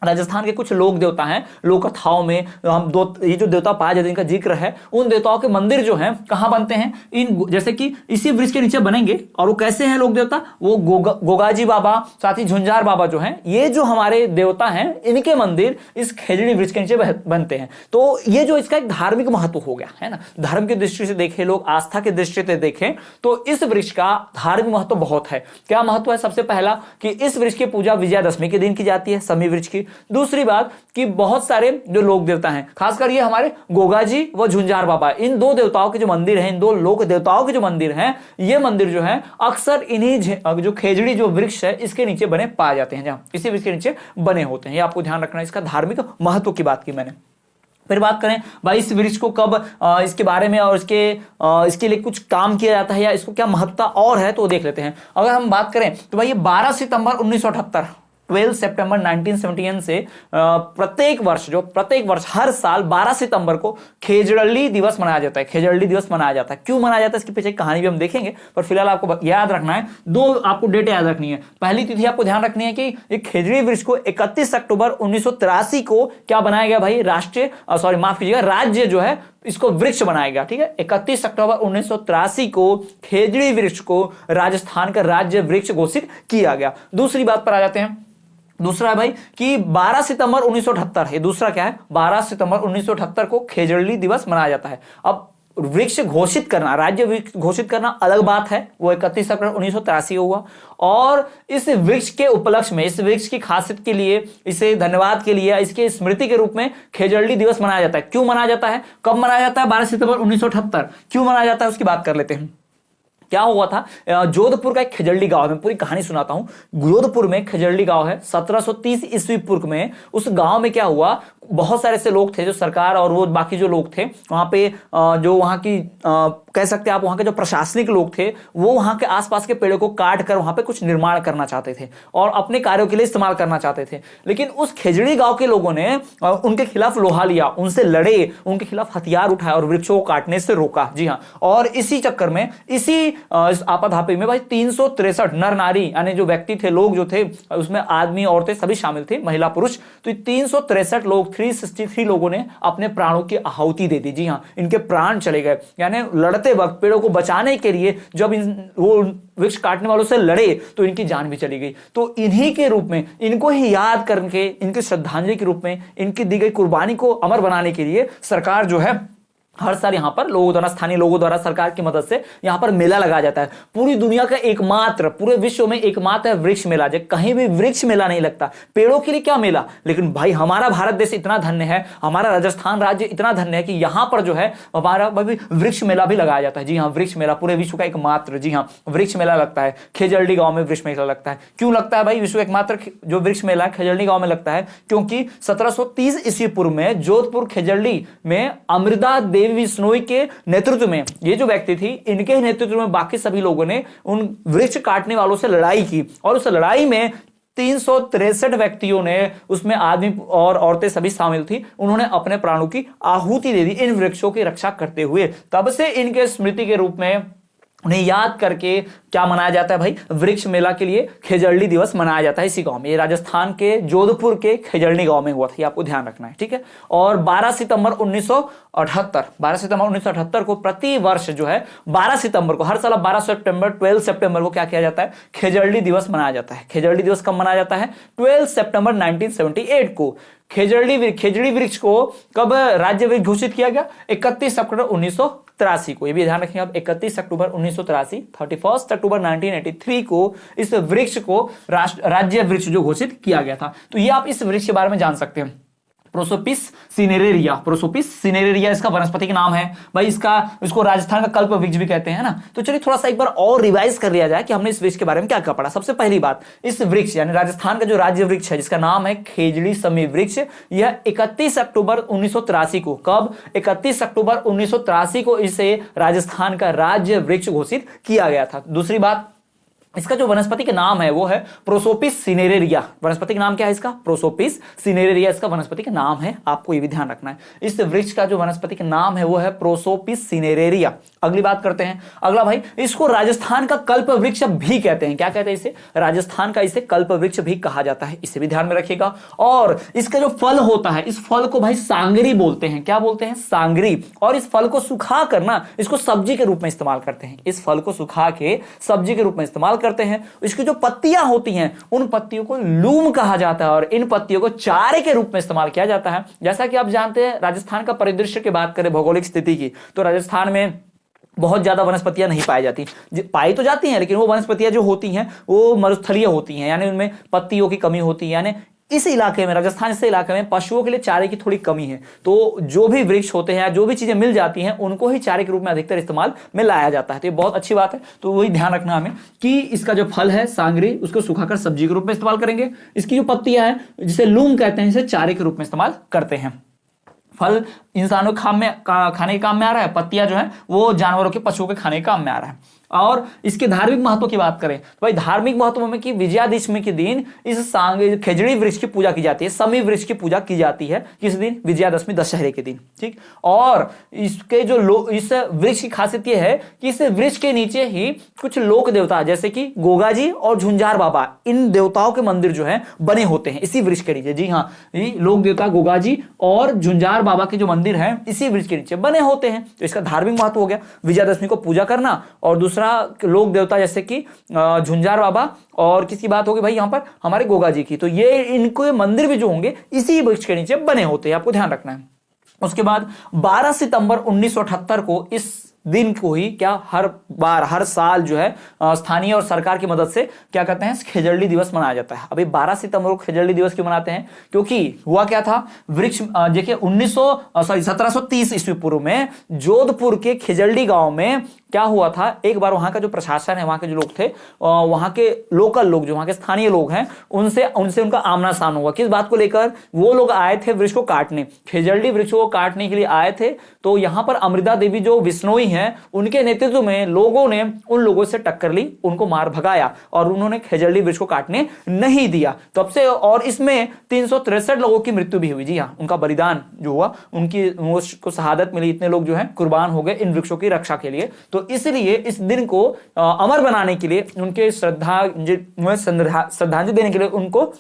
राजस्थान के कुछ लोक देवता हैं, लोक कथाओं में हम ये जो देवता पाए जाते हैं, इनका जिक्र है, उन देवताओं के मंदिर जो हैं कहां बनते हैं? इन जैसे कि इसी वृक्ष के नीचे बनेंगे। और वो कैसे हैं लोक देवता? वो गोगाजी बाबा, साथ ही झुंझार बाबा जो हैं, ये जो हमारे देवता हैं, इनके मंदिर इस खेजड़ी वृक्ष के नीचे बनते हैं। तो ये जो इसका एक धार्मिक महत्व हो गया है ना, धर्म की दृष्टि से देखें, लोग आस्था की दृष्टि से देखें तो इस वृक्ष का धार्मिक महत्व बहुत है। क्या महत्व है? सबसे पहला कि इस वृक्ष की पूजा विजयादशमी के दिन की जाती है, समी वृक्ष की। थी। दूसरी बात कि बहुत सारे जो लोक देवता हैं, खासकर ये हमारे गोगा जी व झुंझार बाबा, इन दो देवताओं के जो मंदिर हैं, इन दो लोक देवताओं के जो मंदिर हैं, ये मंदिर जो है अक्सर इन्हीं जो खेजड़ी जो वृक्ष है इसके नीचे बने पाए जाते हैं, जहां इसी वृक्ष के नीचे बने होते हैं। ये आपको ध्यान रखना है, इसका धार्मिक महत्व की बात की मैंने। फिर बात करें भाई इस वृक्ष को कब इसके बारे में और इसके लिए कुछ काम किया जाता है या इसको क्या महत्ता और है, तो देख लेते हैं। अगर हम बात करें तो भाई ये 12 सितंबर 1978 12 सितंबर 1971 से प्रत्येक वर्ष हर साल 12 सितंबर को खेजड़ली दिवस मनाया जाता है। खेजड़ली दिवस मनाया जाता है, क्यों मनाया जाता है इसके पीछे कहानी भी हम देखेंगे, पर फिलहाल आपको याद रखना है, दो आपको डेट याद रखनी है। पहली तिथि आपको ध्यान रखनी है कि ये खेजड़ी वृक्ष को 31 अक्टूबर 1983 को क्या बनाया गया भाई, राज्य जो है इसको वृक्ष बनाया गया। ठीक है, 31 अक्टूबर 1983 को खेजड़ी वृक्ष को राजस्थान का राज्य वृक्ष घोषित किया गया। दूसरी बात पर आ जाते हैं। दूसरा है भाई कि 12 सितंबर 1978, ये दूसरा क्या है, 12 सितंबर 1978 को खेजड़ली दिवस मनाया जाता है। अब वृक्ष घोषित करना, राज्य वृक्ष घोषित करना अलग बात है, वो 31 अक्टूबर 1983 हुआ। और इस वृक्ष के उपलक्ष्य में, इस वृक्ष की खासियत के लिए, इसे धन्यवाद के लिए, इसके स्मृति के रूप में खेजड़ली दिवस मनाया जाता है। क्यों मनाया जाता है, कब मनाया जाता है, 12 सितंबर 1978 क्यों मनाया जाता है उसकी बात कर लेते हैं। क्या हुआ था, जोधपुर का एक खेजड़ली गांव में, पूरी कहानी सुनाता हूं। जोधपुर में खेजड़ली गांव है, 1730 ईस्वी पूर्व में उस गांव में क्या हुआ, बहुत सारे ऐसे लोग थे जो सरकार और वो बाकी जो लोग थे वहां पे, जो वहां की कह सकते हैं आप, वहां के जो प्रशासनिक लोग थे वो वहां के आसपास के पेड़ों को काट कर वहां पे कुछ निर्माण करना चाहते थे और अपने कार्यों के लिए इस्तेमाल करना चाहते थे। लेकिन उस खेजड़ी गांव के लोगों ने उनके खिलाफ लोहा लिया, उनसे लड़े, उनके खिलाफ हथियार उठाए और वृक्षों को काटने से रोका। जी हाँ, और इसी चक्कर में, इसी आपाधापी में भाई 363 नर नारी यानी जो व्यक्ति थे, लोग जो थे, उसमें आदमी औरतें सभी शामिल थे, महिला पुरुष, तो 363 लोग, 363 लोगों ने अपने प्राणों की आहुति दे दी। जी हाँ, इनके प्राण चले गए, यानी लड़ते वक्त पेड़ों को बचाने के लिए जब वो वृक्ष काटने वालों से लड़े तो इनकी जान भी चली गई। तो इन्हीं के रूप में, इनको ही याद करके, इनकी श्रद्धांजलि के रूप में, इनकी दी गई कुर्बानी को अमर बनाने के लिए सरकार जो है हर साल यहां पर लोगों द्वारा, स्थानीय लोगों द्वारा, सरकार की मदद से यहां पर मेला लगाया जाता है। पूरी दुनिया का एकमात्र, पूरे विश्व में एकमात्र वृक्ष मेला, जो कहीं भी वृक्ष मेला नहीं लगता। पेड़ों के लिए क्या मेला, लेकिन भाई हमारा भारत देश इतना धन्य है, हमारा राजस्थान राज्य इतना धन्य है कि यहां पर जो है हमारा वृक्ष मेला भी लगाया जाता है। जी हाँ, वृक्ष मेला पूरे विश्व का एकमात्र, जी हाँ, वृक्ष मेला लगता है। खेजड़ली गांव में वृक्ष मेला लगता है। क्यों लगता है भाई विश्व एकमात्र जो वृक्ष मेला खेजड़ली गांव में लगता है, क्योंकि 1730 ईस्वी पूर्व में जोधपुर खेजड़ली में अमृता देवी बिश्नोई के नेतृत्व में, ये जो व्यक्ति थी, इनके नेतृत्व में बाकी सभी लोगों ने उन वृक्ष काटने वालों से लड़ाई की और उस लड़ाई में 363 व्यक्तियों ने, उसमें आदमी और औरतें सभी शामिल थी, उन्होंने अपने प्राणों की आहुति दे दी इन वृक्षों की रक्षा करते हुए। तब से इनके स्मृति के रूप में, उन्हें याद करके क्या मनाया जाता है भाई, वृक्ष मेला के लिए खेजड़ली दिवस मनाया जाता है इसी गांव में। ये राजस्थान के जोधपुर के खेजड़ली गांव में हुआ था, ये आपको ध्यान रखना है, ठीक है। और 12 सितंबर 1978 को प्रति वर्ष जो है 12 सितंबर को, हर साल 12 सितंबर को क्या किया जाता है, खेजड़ली दिवस मनाया जाता है। खेजड़ली दिवस कब मनाया जाता है, 12 सितंबर 1978 को। खेजड़ी वृक्ष को कब राज्य वृक्ष घोषित किया गया, 31 अक्टूबर 1983 को। ये भी ध्यान रखेंगे आप, 31 अक्टूबर 1983, 31 अक्टूबर 1983 को इस वृक्ष को राज्य वृक्ष जो घोषित किया गया था। तो ये आप इस वृक्ष के बारे में जान सकते हैं, प्रोसोपिस सिनेरेरिया। प्रोसोपिस सिनेरेरिया इसका वनस्पति का नाम है भाई। इसको राजस्थान का कल्प वृक्ष भी कहते हैं ना। तो चलिए थोड़ा सा एक बार और रिवाइज कर लिया जाए कि हमने इस वृक्ष के बारे में क्या क्या पढ़ा। सबसे पहली बात, इस वृक्ष यानी राजस्थान का जो राज्य वृक्ष है जिसका नाम है खेजड़ी समी वृक्ष, यह 31 अक्टूबर 1983 को, कब, 31 अक्टूबर 1983 को इसे राजस्थान का राज्य वृक्ष घोषित किया गया था। दूसरी बात, इसका जो वनस्पति का नाम है वो है प्रोसोपिस सिनेरेरिया। वनस्पति का नाम क्या है इसका, प्रोसोपिस सिनेरेरिया इसका वनस्पति का नाम है, आपको ये भी ध्यान रखना है। इस वृक्ष का जो वनस्पति का नाम है वो है प्रोसोपिस सिनेरेरिया। अगली बात करते हैं, अगला भाई, इसको राजस्थान का कल्प वृक्ष भी कहते हैं। क्या कहते हैं इसे, राजस्थान का इसे कल्प वृक्ष भी कहा जाता है, इसे भी ध्यान में रखिएगा। और इसका जो फल होता है, इस फल को भाई सांगरी बोलते हैं। क्या बोलते हैं, सांगरी। और इस फल को सुखा कर ना, इसको सब्जी के रूप में इस्तेमाल करते हैं। इस फल को सुखा के सब्जी के रूप में इस्तेमाल करते हैं। इसकी जो पत्तियां होती हैं, उन पत्तियों को लूम कहा जाता है और इन पत्तियों को चारे के रूप में इस्तेमाल किया जाता है। जैसा कि आप जानते हैं, राजस्थान का परिदृश्य की बात करें, भौगोलिक स्थिति की, तो राजस्थान में बहुत ज्यादा वनस्पतियां नहीं पाई जाती, पाई तो जाती हैं लेकिन वो वनस्पतियां जो होती हैं वो मरुस्थलीय होती हैं, यानी उनमें पत्तियों की कमी होती है, यानी इस इलाके में, राजस्थान से इलाके में पशुओं के लिए चारे की थोड़ी कमी है, तो जो भी वृक्ष होते हैं, जो भी चीजें मिल जाती हैं, उनको ही चारे के रूप में अधिकतर इस्तेमाल में लाया जाता है। तो ये बहुत अच्छी बात है। तो वही ध्यान रखना हमें कि इसका जो फल है सांगरी, उसको सुखाकर सब्जी के रूप में इस्तेमाल करेंगे। इसकी जो पत्तियां हैं, जिसे लूम कहते हैं, इसे चारे के रूप में इस्तेमाल करते हैं। फल इंसानों के खाने के काम में आ रहा है, पत्तियां जो है वो जानवरों के, पशुओं के खाने के काम में आ रहा है। और इसके धार्मिक महत्व की बात करें तो भाई धार्मिक महत्व में कि विजयादशमी के दिन इस खेजड़ी वृक्ष की पूजा की जाती है, समी वृक्ष की पूजा की जाती है। किस दिन? विजयादशमी, दशहरे के दिन। ठीक। और इसके जो इस वृक्ष की खासियत यह है कि इस वृक्ष के नीचे ही कुछ लोक देवता जैसे कि गोगा जी और झुंझार बाबा, इन देवताओं के मंदिर जो है बने होते हैं इसी वृक्ष के नीचे। जी हाँ, ये लोक देवता गोगा जी और झुंझार बाबा के जो मंदिर है इसी वृक्ष के नीचे बने होते हैं। तो इसका धार्मिक महत्व हो गया विजयादशमी को पूजा करना, और दूसरा लोक देवता जैसे कि झुंझार बाबा, और किसकी बात होगी भाई यहाँ पर? हमारे गोगा जी की। तो ये इनको मंदिर भी जो होंगे इसी वृक्ष के नीचे बने होते हैं, आपको ध्यान रखना है। उसके बाद 12 सितंबर 1978 को इस दिन को ही क्या हर साल जो है स्थानीय और सरकार की मदद से क्या कहते हैं, खेजड़ी दिवस मनाया जाता है। अभी 12 सितंबर को खेजड़ी दिवस क्यों मनाते हैं? क्योंकि हुआ क्या था, वृक्ष देखिए 1730 ईस्वी पूर्व में जोधपुर के खेजड़ी गांव में क्या हुआ था, एक बार वहां का जो प्रशासन है, वहां के जो लोग थे, वहां के लोकल लोग, जो वहां के स्थानीय लोग हैं, उनसे उनका आमना सामना हुआ। किस बात को लेकर? वो लोग आए थे वृक्ष को काटने, खेजड़ी वृक्ष को काटने के लिए आए थे। तो यहां पर अमृता देवी जो विश्नोई हैं, उनके नेतृत्व में लोगों ने उन लोगों से टक्कर ली, उनको मार भगाया और उन्होंने खेजड़ी वृक्ष को काटने नहीं दिया। तब से, और इसमें 363 लोगों की मृत्यु भी हुई। जी हाँ, उनका बलिदान जो हुआ, उनको शहादत मिली, इतने लोग जो है कुर्बान हो गए इन वृक्षों की रक्षा के लिए। तो इसलिए इस दिन को अमर बनाने के लिए, उनके श्रद्धांजलि देने के लिए उनको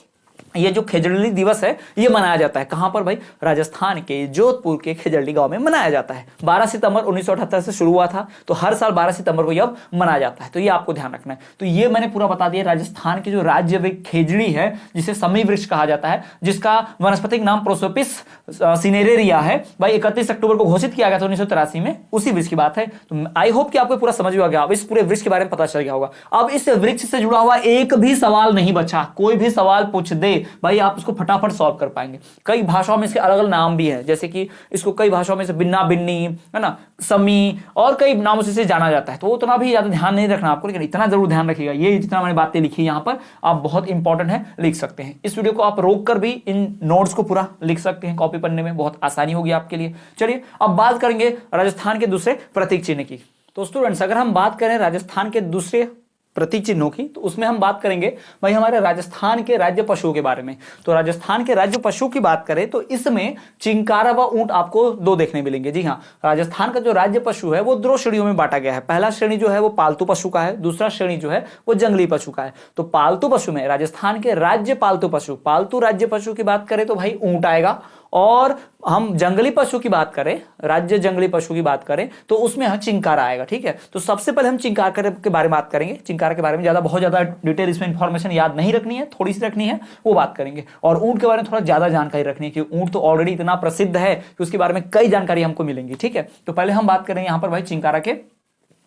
ये जो खेजड़ी दिवस है ये मनाया जाता है। कहां पर भाई? राजस्थान के जोधपुर के खेजड़ी गांव में मनाया जाता है। 12 सितंबर 1978 से शुरू हुआ था, तो हर साल 12 सितंबर को यह मनाया जाता है। तो ये आपको ध्यान रखना है। तो ये मैंने पूरा बता दिया राजस्थान की जो राज्य वृक्ष खेजड़ी है, जिसे समी वृक्ष कहा जाता है, जिसका वनस्पतिक नाम प्रोसोपिस सिनेरेरिया है। भाई 31 अक्टूबर को घोषित किया गया था 1983 में, उसी वृक्ष की बात है। तो आई होप कि आपको पूरा समझ में आ गया, अब इस पूरे वृक्ष के बारे में पता चल गया होगा। अब इस वृक्ष से जुड़ा हुआ एक भी सवाल नहीं बचा, कोई भी सवाल पूछ दे भाई आप उसको फटाफट सॉल्व कर पाएंगे। कई भाषाओं में इसके अलग अलग नाम भी हैं, जैसे कि इसको कई भाषाओं में से बिन्ना बिन्नी है ना, समी और कई नामों से जाना जाता है। तो उतना भी ज्यादा ध्यान नहीं रखना आपको, लेकिन इतना जरूर ध्यान रखिएगा, ये जितना मैंने बातें लिखी यहाँ पर आप बहुत इंपॉर्टेंट है, लिख सकते हैं। इस वीडियो को आप रोक कर भी इन नोट्स को पूरा लिख सकते हैं, कॉपी पढ़ने में बहुत आसानी होगी आपके लिए। चलिए अब बात करेंगे राजस्थान के दूसरे प्रतीक चिन्ह की। तो स्टूडेंट्स, अगर हम बात करें राजस्थान के दूसरे प्रतीक चिन्हों की, तो उसमें हम बात करेंगे भाई हमारे राजस्थान के राज्य पशुओं के बारे में। तो राजस्थान के राज्य पशु की बात करें तो इसमें चिंकारा व ऊंट आपको दो देखने मिलेंगे। जी हाँ, राजस्थान का जो राज्य पशु है वो दो श्रेणियों में बांटा गया है। पहला श्रेणी जो है वो पालतू पशु का है, दूसरा श्रेणी जो है वो जंगली पशु का है। तो पालतू पशु में राजस्थान के राज्य पालतू राज्य पशु की बात करें तो भाई ऊंट आएगा, और हम जंगली पशु की बात करें, राज्य जंगली पशु की बात करें तो उसमें चिंकारा आएगा। ठीक है, तो सबसे पहले हम चिंकारा के बारे में बात करेंगे। चिंकारा के बारे में बहुत ज्यादा डिटेल इसमें इंफॉर्मेशन याद नहीं रखनी है, थोड़ी सी रखनी है, वो बात करेंगे। और ऊंट के बारे में थोड़ा ज्यादा जानकारी रखनी है, क्योंकि ऊंट तो ऑलरेडी इतना प्रसिद्ध है कि उसके बारे में कई जानकारी हमको मिलेंगी। ठीक है, तो पहले हम बात करेंगे यहाँ पर भाई चिंकारा के।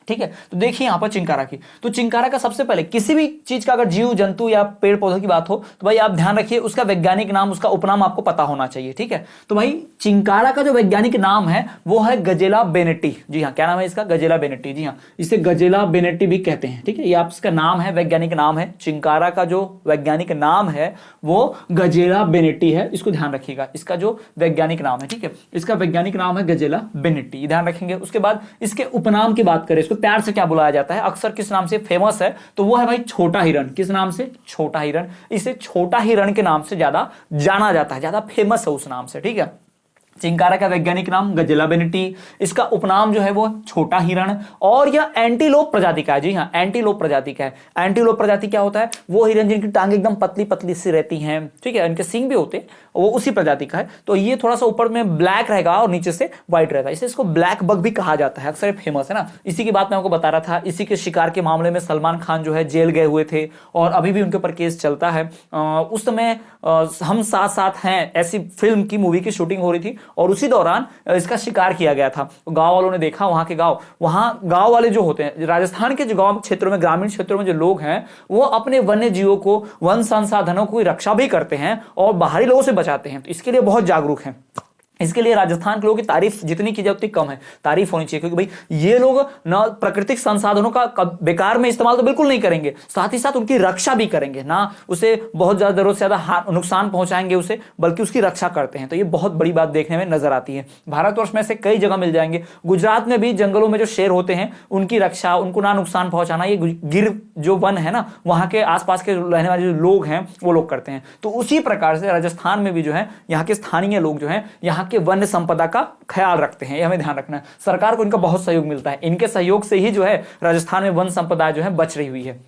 ठीक है, तो देखिए यहां पर चिंकारा की, तो चिंकारा का सबसे पहले किसी भी चीज का अगर जीव जंतु या पेड़ पौधों की बात हो तो भाई आप ध्यान रखिए उसका वैज्ञानिक नाम, उसका उपनाम आपको पता होना चाहिए। ठीक है, तो भाई चिंकारा का जो वैज्ञानिक नाम है वो है गजेला बेनेटी। जी हाँ, क्या नाम है इसका? गजेला बेनेटी। जी हाँ, इसे गजेला बेनेटी भी कहते हैं। ठीक है, ये आप इसका नाम है, वैज्ञानिक नाम है। चिंकारा का जो वैज्ञानिक नाम है वो गजेला बेनेटी है, इसको ध्यान रखिएगा, इसका जो वैज्ञानिक नाम है। ठीक है, इसका वैज्ञानिक नाम है गजेला बेनेटी, ध्यान रखेंगे। उसके बाद इसके उपनाम की बात करें, इसको प्यार से क्या बुलाया जाता है, अक्सर किस नाम से फेमस है, तो वो है भाई छोटा हिरण। किस नाम से? छोटा हिरण। इसे छोटा हिरण के नाम से ज्यादा जाना जाता है, ज्यादा फेमस है उस नाम से। ठीक है, चिंकारा का वैज्ञानिक नाम गजेला बेनेटी, इसका उपनाम जो है वो छोटा हिरण, और यह एंटीलोप प्रजाति का है। जी हाँ, एंटीलोप प्रजाति का है। एंटीलोप प्रजाति क्या होता है? वो हिरण जिनकी टांग एकदम पतली पतली सी रहती हैं। ठीक है, इनके सींग भी होते हैं, वो उसी प्रजाति का है। तो ये थोड़ा सा ऊपर में ब्लैक रहेगा और नीचे से व्हाइट रहेगा, इसे इसको ब्लैक बग भी कहा जाता है, अक्सर फेमस है ना। इसी की बात मैं आपको बता रहा था। इसी के शिकार के मामले में सलमान खान जो है जेल गए हुए थे, और अभी भी उनके ऊपर केस चलता है। उस समय हम साथ साथ हैं ऐसी फिल्म की, मूवी की शूटिंग हो रही थी, और उसी दौरान इसका शिकार किया गया था। गांव वालों ने देखा, वहां गांव वाले जो होते हैं, राजस्थान के जो गांव क्षेत्रों में, ग्रामीण क्षेत्रों में जो लोग हैं, वो अपने वन्य जीवों को, वन संसाधनों की रक्षा भी करते हैं और बाहरी लोगों से बचाते हैं। तो इसके लिए बहुत जागरूक हैं। इसके लिए राजस्थान के लोगों की तारीफ जितनी की जाए उतनी कम है, तारीफ होनी चाहिए, क्योंकि भाई ये लोग ना प्राकृतिक संसाधनों का बेकार में इस्तेमाल तो बिल्कुल नहीं करेंगे, साथ ही साथ उनकी रक्षा भी करेंगे, ना उसे बहुत ज्यादा जरूरत से ज्यादा नुकसान पहुंचाएंगे उसे, बल्कि उसकी रक्षा करते हैं। तो ये बहुत बड़ी बात देखने में नजर आती है। भारतवर्ष में से कई जगह मिल जाएंगे। गुजरात में भी जंगलों में जो शेर होते हैं उनकी रक्षा, उनको ना नुकसान पहुंचाना, ये गिर जो वन है ना, वहां के आसपास के रहने वाले जो लोग हैं वो लोग करते हैं। तो उसी प्रकार से राजस्थान में भी जो है यहाँ के स्थानीय लोग जो है यहाँ के वन्य संपदा का ख्याल रखते हैं। ये हमें ध्यान रखना है। सरकार को इनका बहुत सहयोग मिलता है, इनके सहयोग से ही जो है राजस्थान में वन संपदा जो है बच रही हुई है।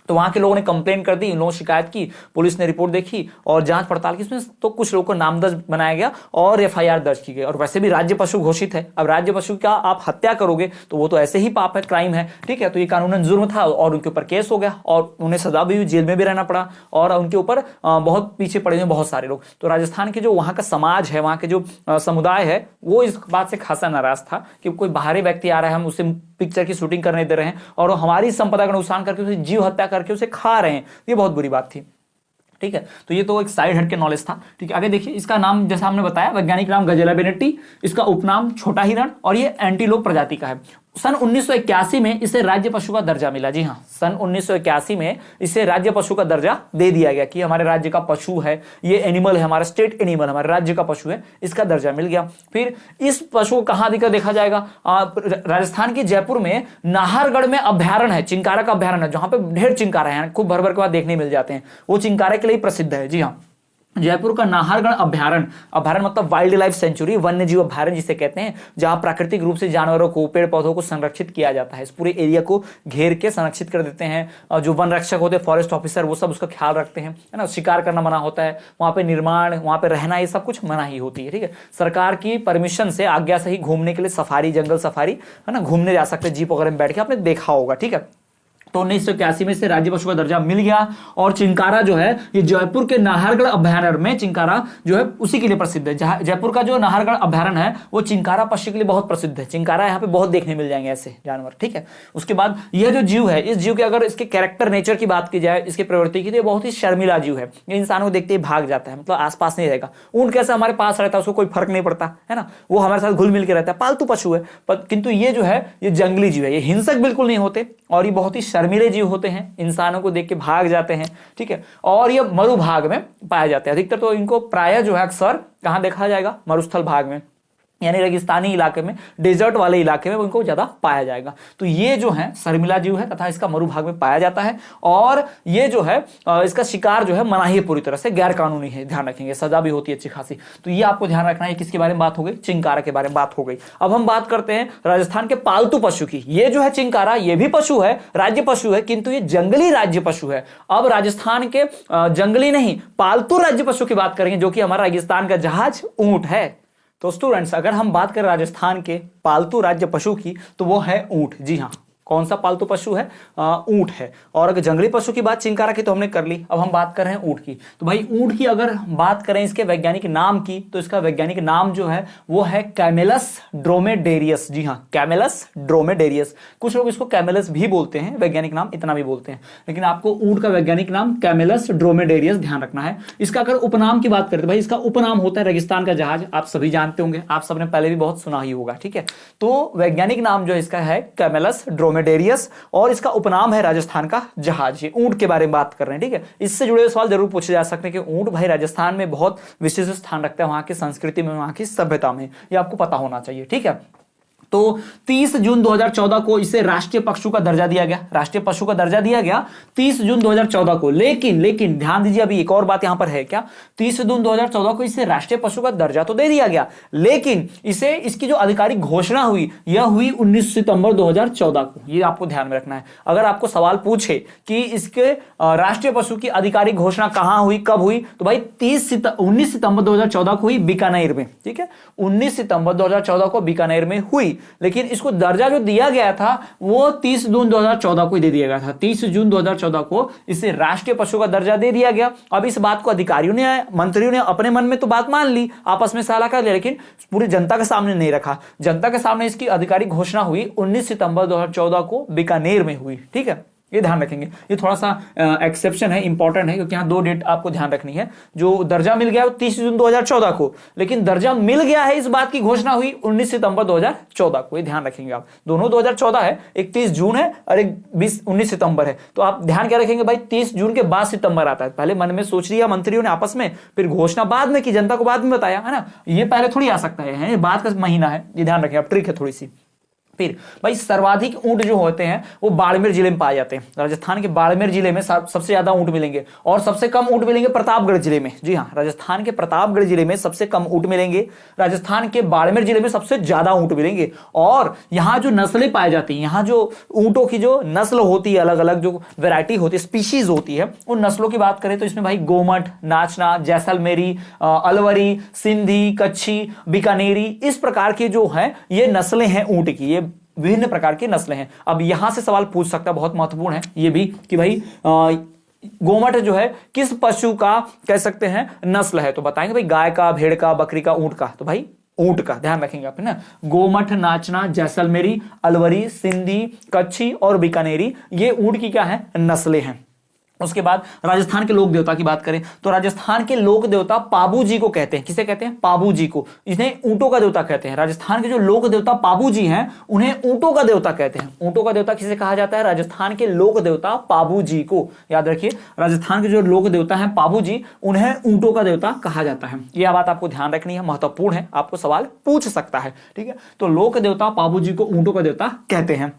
तो वहां के लोगों ने कंप्लेंट कर दी, इन लोगों ने शिकायत की, पुलिस ने रिपोर्ट देखी और जांच पड़ताल की। इसमें तो कुछ लोगों को नामदर्ज बनाया गया और एफआईआर दर्ज की गई। और वैसे भी राज्य पशु घोषित है। अब राज्य पशु का आप हत्या करोगे तो वो तो ऐसे ही पाप है, क्राइम है, ठीक है। तो ये कानूनन जुर्म था और उनके ऊपर केस हो गया और उन्हें सजा भी हुई, जेल में भी रहना पड़ा और उनके ऊपर बहुत पीछे पड़े हुए बहुत सारे लोग। तो राजस्थान के जो वहां का समाज है, वहां के जो समुदाय है, वो इस बात से खासा नाराज था कि कोई बाहरी व्यक्ति आ रहा है, हम उसे पिक्चर की शूटिंग करने दे रहे हैं और हमारी संपदा का नुकसान करके उसे जीव हत्या करके उसे खा रहे हैं। ये बहुत बुरी बात थी, ठीक है। तो ये तो एक साइड हट के नॉलेज था, ठीक है। आगे देखिए, इसका नाम जैसा हमने बताया, वैज्ञानिक नाम गजेला बेनेटी, इसका उपनाम छोटा हिरण और ये एंटीलोप प्रजाति का है। सन 1981 में इसे राज्य पशु का दर्जा मिला। जी हाँ, सन 1981 में इसे राज्य पशु का दर्जा दे दिया गया कि हमारे राज्य का पशु है, ये एनिमल है, हमारा स्टेट एनिमल, हमारे राज्य का पशु है, इसका दर्जा मिल गया। फिर इस पशु को कहां देखा जाएगा? राजस्थान के जयपुर में नाहरगढ़ में अभ्यारण्य है, चिंकारा का अभ्यारण्य है, जहां पे ढेर चिंकारा है, खूब भर भर के बाद देखने मिल जाते हैं। वो चिंकारे के लिए प्रसिद्ध है। जी हाँ, जयपुर का नाहरगढ़ अभ्यारण्य, अभ्यारण्य मतलब वाइल्ड लाइफ सेंचुरी, वन्य जीव अभ्यारण्य जिसे कहते हैं, जहां प्राकृतिक रूप से जानवरों को, पेड़ पौधों को संरक्षित किया जाता है। इस पूरे एरिया को घेर के संरक्षित कर देते हैं। जो वन रक्षक होते हैं, फॉरेस्ट ऑफिसर, वो सब उसका ख्याल रखते हैं, है ना। शिकार करना मना होता है वहां पे, निर्माण, वहां पे रहना, ये सब कुछ मना ही होती है, ठीक है। सरकार की परमिशन से, आज्ञा से ही घूमने के लिए सफारी, जंगल सफारी, है ना, घूमने जा सकते हैं जीप वगैरह में बैठ के, आपने देखा होगा, ठीक है। तो 1981 में से राज्य पशु का दर्जा मिल गया और चिंकारा जो है ये जयपुर के नाहरगढ़ अभ्यारण्य में, चिंकारा जो है उसी के लिए प्रसिद्ध है। जयपुर का जो नाहरगढ़ अभ्यारण्य है वो चिंकारा पक्षी के लिए बहुत प्रसिद्ध है। चिंकारा यहाँ पे बहुत देखने मिल जाएंगे ऐसे जानवर, ठीक है। उसके बाद यह जो जीव है, इस जीव के अगर इसके कैरेक्टर, नेचर की बात की जाए, इसके प्रवृत्ति की, तो बहुत ही शर्मिला जीव है। ये इंसानों को देखते ही भाग जाता है, मतलब आसपास नहीं रहेगा। ऊंट कैसे हमारे पास रहता है, उसको कोई फर्क नहीं पड़ता, है ना, वो हमारे साथ घुल मिल के रहता है, पालतू पशु है। किंतु ये जो है ये जंगली जीव है, ये हिंसक बिल्कुल नहीं होते और ये बहुत ही शर्मीले जीव होते हैं, इंसानों को देख के भाग जाते हैं, ठीक है। और ये मरुभाग में पाए जाते हैं अधिकतर। तो इनको प्राय जो है अक्सर कहां देखा जाएगा? मरुस्थल भाग में, यानी रेगिस्तानी इलाके में, डेजर्ट वाले इलाके में इनको ज्यादा पाया जाएगा। तो ये जो है शर्मिला जीव है तथा इसका मरुभाग में पाया जाता है और ये जो है इसका शिकार जो है मनाही है, पूरी तरह से गैर कानूनी है, ध्यान रखेंगे, सजा भी होती है अच्छी खासी। तो ये आपको ध्यान रखना है। किसके बारे में बात हो गई? चिंकारा के बारे में बात हो गई। अब हम बात करते हैं राजस्थान के पालतू पशु की। ये जो है चिंकारा, ये भी पशु है, राज्य पशु है, किंतु ये जंगली राज्य पशु है। अब राजस्थान के जंगली नहीं, पालतू राज्य पशु की बात करेंगे, जो कि हमारा रेगिस्तान का जहाज ऊंट है। तो स्टूडेंट्स, अगर हम बात करें राजस्थान के पालतू राज्य पशु की तो वो है ऊंट। जी हाँ, कौन सा पालतू पशु है? ऊंट है। और अगर जंगली पशु की बात चिंकारा की तो हमने कर ली, अब हम बात कर रहे हैं ऊंट की। तो भाई ऊंट की अगर बात करें इसके वैज्ञानिक नाम की, तो इसका वैज्ञानिक नाम जो है वो है कैमेलस ड्रोमेडेरियस। जी हाँ, कैमेलस ड्रोमेडेरियस। कुछ लोग इसको कैमेलस भी बोलते हैं, वैज्ञानिक नाम इतना भी बोलते हैं, लेकिन आपको ऊंट का वैज्ञानिक नाम कैमेलस ड्रोमेडेरियस ध्यान रखना है। इसका अगर उपनाम की बात करें तो भाई इसका उपनाम होता है रेगिस्तान का जहाज। आप सभी जानते होंगे, आप सबने पहले भी बहुत सुना ही होगा, ठीक है। तो वैज्ञानिक नाम जो इसका है कैमेलस ड्रोमेडेरियस और इसका उपनाम है राजस्थान का जहाज। ये ऊंट के बारे में बात कर रहे हैं, ठीक है। इससे जुड़े हुए सवाल जरूर पूछे जा सकते हैं कि ऊंट भाई राजस्थान में बहुत विशिष्ट स्थान रखता है, वहां की संस्कृति में, वहां की सभ्यता में, ये आपको पता होना चाहिए, ठीक है। तो 30 जून 2014 को इसे राष्ट्रीय पशु का दर्जा दिया गया, राष्ट्रीय पशु का दर्जा दिया गया 30 जून 2014 को। लेकिन ध्यान दीजिए, अभी एक और बात यहां पर है क्या, 30 जून 2014 को इसे राष्ट्रीय पशु का दर्जा तो दे दिया गया, लेकिन इसे, इसकी जो आधिकारिक घोषणा हुई यह हुई 19 सितंबर 2014 को। ये आपको ध्यान में रखना है। अगर आपको सवाल पूछे कि इसके राष्ट्रीय पशु की आधिकारिक घोषणा कहां हुई, कब हुई, तो भाई 19 सितंबर 2014 को हुई बीकानेर में, ठीक है। 19 सितंबर 2014 को बीकानेर में हुई लेकिन इसको दर्जा जो दिया गया था वो 30 जून 2014 को ही दे दिया गया था। 30 जून 2014 को इसे राष्ट्रीय पशु का दर्जा दे दिया गया। अब इस बात को अधिकारियों ने, मंत्रियों ने अपने मन में तो बात मान ली, आपस में सलाह कर लिया, लेकिन पूरी जनता के सामने नहीं रखा। जनता के सामने इसकी आधिकारिक घोषणा हुई 19 सितंबर 2014 को बीकानेर में हुई। ठीक है, ये ध्यान रखेंगे, ये थोड़ा सा एक्सेप्शन है, इंपॉर्टेंट है, क्योंकि यहाँ 2 डेट आपको ध्यान रखनी है। जो दर्जा मिल गया वो 30 जून 2014 को, लेकिन दर्जा मिल गया है इस बात की घोषणा हुई 19 सितंबर 2014 को। ये ध्यान रखेंगे आप, दोनों 2014 है, एक 30 जून है और एक 19 सितंबर है। तो आप ध्यान क्या रखेंगे भाई, 30 जून के बाद सितंबर आता है। पहले मन में सोच लिया मंत्रियों ने आपस में, फिर घोषणा बाद में की, जनता को बाद में बताया, है ना। ये पहले थोड़ी आ सकता है, ये बाद का महीना है, ये ध्यान रखें, अब ट्रिक है थोड़ी सी। फिर भाई सर्वाधिक ऊंट जो होते हैं वो बाड़मेर जिले में पाए जाते हैं। राजस्थान के बाड़मेर जिले में सबसे ज्यादा ऊंट मिलेंगे, और सबसे कम ऊंट मिलेंगे प्रतापगढ़ जिले में। जी हाँ, राजस्थान के प्रतापगढ़ जिले में सबसे कम ऊंट मिलेंगे, राजस्थान के बाड़मेर जिले में सबसे ज्यादा ऊंट मिलेंगे। और यहाँ जो नस्लें पाई जाती हैं, यहाँ जो ऊंटों की जो नस्ल होती है, अलग अलग जो वेरायटी होती है, स्पीशीज होती है, उन नस्लों की बात करें तो इसमें भाई गोमट, नाचना, जैसलमेरी, अलवरी, सिंधी, कच्छी, बीकानेरी, इस प्रकार के जो है ये नस्लें हैं ऊंट की, ये विभिन्न प्रकार की नस्लें हैं। अब यहां से सवाल पूछ सकता है, बहुत महत्वपूर्ण है ये भी, कि भाई गोमट जो है किस पशु का कह सकते हैं नस्ल है, तो बताएंगे भाई गाय का, भेड़ का, बकरी का, ऊंट का, तो भाई ऊंट का ध्यान रखेंगे आप, है ना। गोमठ, नाचना, जैसलमेरी, अलवरी, सिंधी, कच्छी और बीकानेरी, ये ऊंट की क्या है, नस्लें हैं। उसके बाद राजस्थान के लोक देवता की बात करें तो राजस्थान के लोक देवता पाबू जी को कहते हैं। किसे कहते हैं, पाबू जी को। इन्हें ऊंटों का देवता कहते हैं। राजस्थान के जो लोक देवता पाबू जी हैं उन्हें ऊंटों का देवता कहते हैं। ऊंटों का देवता किसे कहा जाता है, राजस्थान के लोक देवता पाबू जी को। याद रखिए, राजस्थान के जो लोक देवता हैं पाबू जी, उन्हें ऊंटों का देवता कहा जाता है। यह बात आपको ध्यान रखनी है, महत्वपूर्ण है, आपको सवाल पूछ सकता है। ठीक है, तो लोक देवता पाबू जी को ऊंटों का देवता कहते हैं।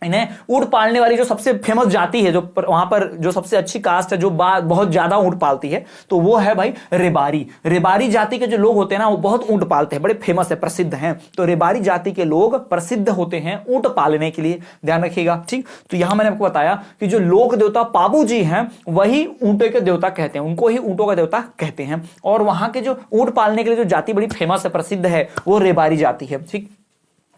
इन्हें ऊंट पालने वाली जो सबसे फेमस जाति है, जो वहां पर जो सबसे अच्छी कास्ट है, जो बहुत ज्यादा ऊंट पालती है, तो वो है भाई रेबारी। रेबारी जाति के जो लोग होते हैं ना, वो बहुत ऊंट पालते हैं, बड़े फेमस है, प्रसिद्ध हैं। तो रेबारी जाति के लोग प्रसिद्ध होते हैं ऊंट पालने के लिए, ध्यान रखिएगा। ठीक, तो यहां मैंने आपको बताया कि जो लोक देवता पाबू जी हैं वही ऊंटों के देवता कहते हैं, उनको ही ऊंटों का देवता कहते हैं। और वहां के जो ऊंट पालने के लिए जो जाति बड़ी फेमस है, प्रसिद्ध है, वो रेबारी जाति है। ठीक,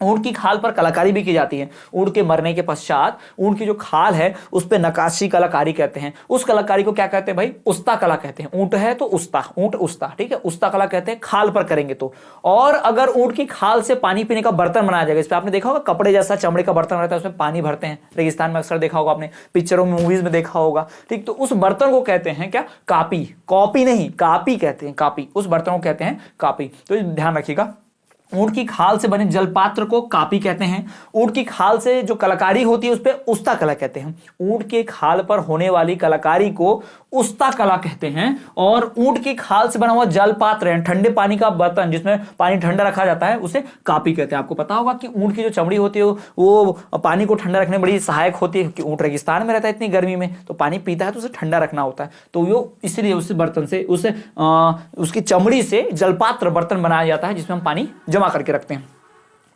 ऊंट की खाल पर कलाकारी भी की जाती है। ऊंट के मरने के पश्चात ऊंट की जो खाल है उस पर नक्काशी कलाकारी कहते हैं। उस कलाकारी को क्या कहते हैं भाई, उस्ता कला कहते हैं। ऊंट है तो उस्ता, ऊंट उस्ता, ठीक है, उस्ता कला कहते हैं खाल पर करेंगे तो। और अगर ऊंट की खाल से पानी पीने का बर्तन बनाया जाएगा, इस पर आपने देखा होगा कपड़े जैसा चमड़े का बर्तन रहता है, उसमें पानी भरते हैं, रेगिस्तान में अक्सर देखा होगा आपने, पिक्चरों में, मूवीज में देखा होगा। ठीक, तो उस बर्तन को कहते हैं क्या, कापी। कॉपी नहीं, कापी कहते हैं, कापी। उस बर्तन को कहते हैं कापी। तो ध्यान रखिएगा, ऊंट की खाल से बने जलपात्र को कापी कहते हैं। ऊंट की खाल से जो कलाकारी होती है उस पे उस्ता कला कहते हैं। ऊंट के खाल पर होने वाली कलाकारी को उस्ता कला कहते हैं। और ऊंट की खाल से बना हुआ जलपात्र है, ठंडे पानी का बर्तन जिसमें पानी ठंडा रखा जाता है, उसे कापी कहते हैं। आपको पता होगा कि ऊंट की जो चमड़ी होती है वो पानी को ठंडा रखने में बड़ी सहायक होती है, क्योंकि ऊंट रेगिस्तान में रहता है इतनी गर्मी में, तो पानी पीता है तो उसे ठंडा रखना होता है। तो वो इसलिए उस बर्तन से, उसकी चमड़ी से जलपात्र बर्तन बनाया जाता है जिसमें हम पानी जमा करके रखते हैं।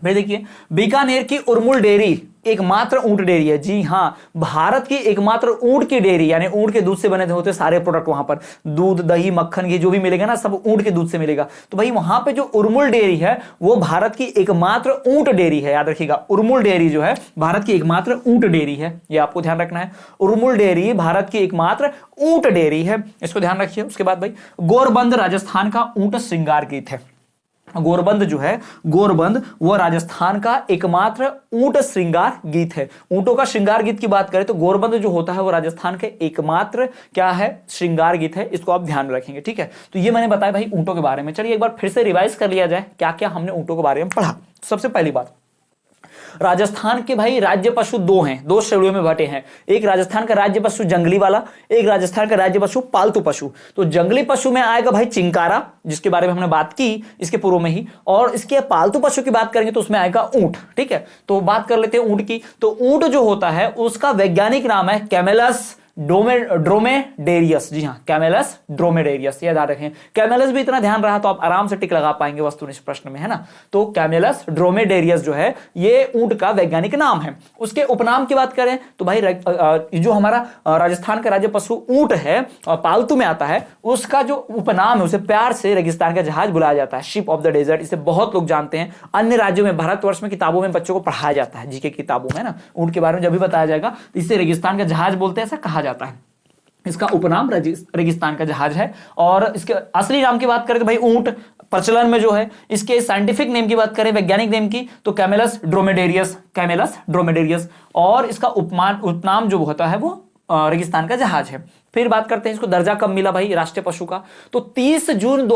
फिर देखिए, बीकानेर की उर्मुल डेयरी एकमात्र ऊंट डेयरी है। जी हाँ, भारत की एकमात्र ऊंट की डेयरी, यानी ऊंट के दूध से बने होते सारे प्रोडक्ट वहां पर, दूध, दही, मक्खन, घी जो भी मिलेगा ना, सब ऊंट के दूध से मिलेगा। तो भाई वहां पे जो उर्मुल डेयरी है वो भारत की एकमात्र ऊंट डेयरी है। याद रखिएगा, उर्मुल डेयरी जो है भारत की एकमात्र ऊंट डेयरी है, ये आपको ध्यान रखना है। उर्मुल डेयरी भारत की एकमात्र ऊंट डेयरी है, इसको ध्यान रखिए। उसके बाद भाई, गोरबंद राजस्थान का ऊंट श्रृंगार गीत है। गोरबंद जो है, गोरबंद वो राजस्थान का एकमात्र ऊंट श्रृंगार गीत है। ऊंटों का श्रृंगार गीत की बात करें तो गोरबंद जो होता है वो राजस्थान के एकमात्र क्या है, श्रृंगार गीत है। इसको आप ध्यान में रखेंगे, ठीक है। तो ये मैंने बताया भाई ऊंटों के बारे में। चलिए एक बार फिर से रिवाइज कर लिया जाए क्या क्या हमने ऊंटों के बारे में पढ़ा। सबसे पहली बात, राजस्थान के भाई राज्य पशु दो हैं, दो श्रेणियों में बटे हैं। एक राजस्थान का राज्य पशु जंगली वाला, एक राजस्थान का राज्य पशु पालतू पशु। तो जंगली पशु में आएगा भाई चिंकारा, जिसके बारे में हमने बात की इसके पूर्व में ही। और इसके पालतू पशु की बात करेंगे तो उसमें आएगा ऊंट, ठीक है। तो बात कर लेते हैं ऊंट की। तो ऊंट जो होता है उसका वैज्ञानिक नाम है कैमेलस ड्रोमेडेरियस, जी हाँ कैमेलस ड्रोमेडेरियस, ये याद रखें। कैमेलस भी इतना ध्यान रहा तो आप आराम से टिक लगा पाएंगे वस्तुनिष्ठ प्रश्न में, है ना। तो कैमेलस ड्रोमेडेरियस जो है ये ऊंट का वैज्ञानिक नाम है। उसके उपनाम की बात करें तो भाई जो हमारा राजस्थान का राज्य पशु ऊंट है और पालतू में आता है, उसका जो उपनाम है उसे प्यार से रेगिस्तान का जहाज बुलाया जाता है, शिप ऑफ द डेजर्ट। इसे बहुत लोग जानते हैं। अन्य राज्यों में, भारतवर्ष में किताबों में बच्चों को पढ़ाया जाता है, जीके किताबों में ना, ऊंट के बारे में जब भी बताया जाएगा इसे रेगिस्तान का जहाज बोलते हैं, ऐसा कहा जाता है। इसका उपनाम रेगिस्तान का जहाज है। और इसके असली नाम की बात करें तो भाई ऊंट प्रचलन में जो है, इसके साइंटिफिक नेम की बात करें, वैज्ञानिक नेम की, तो कैमेलस ड्रोमेडेरियस, कैमेलस ड्रोमेडेरियस। और इसका उपनाम जो होता है वो रेगिस्तान का जहाज है। फिर बात करते हैं इसको दर्जा कब मिला भाई राष्ट्रीय पशु का, तो 30 जून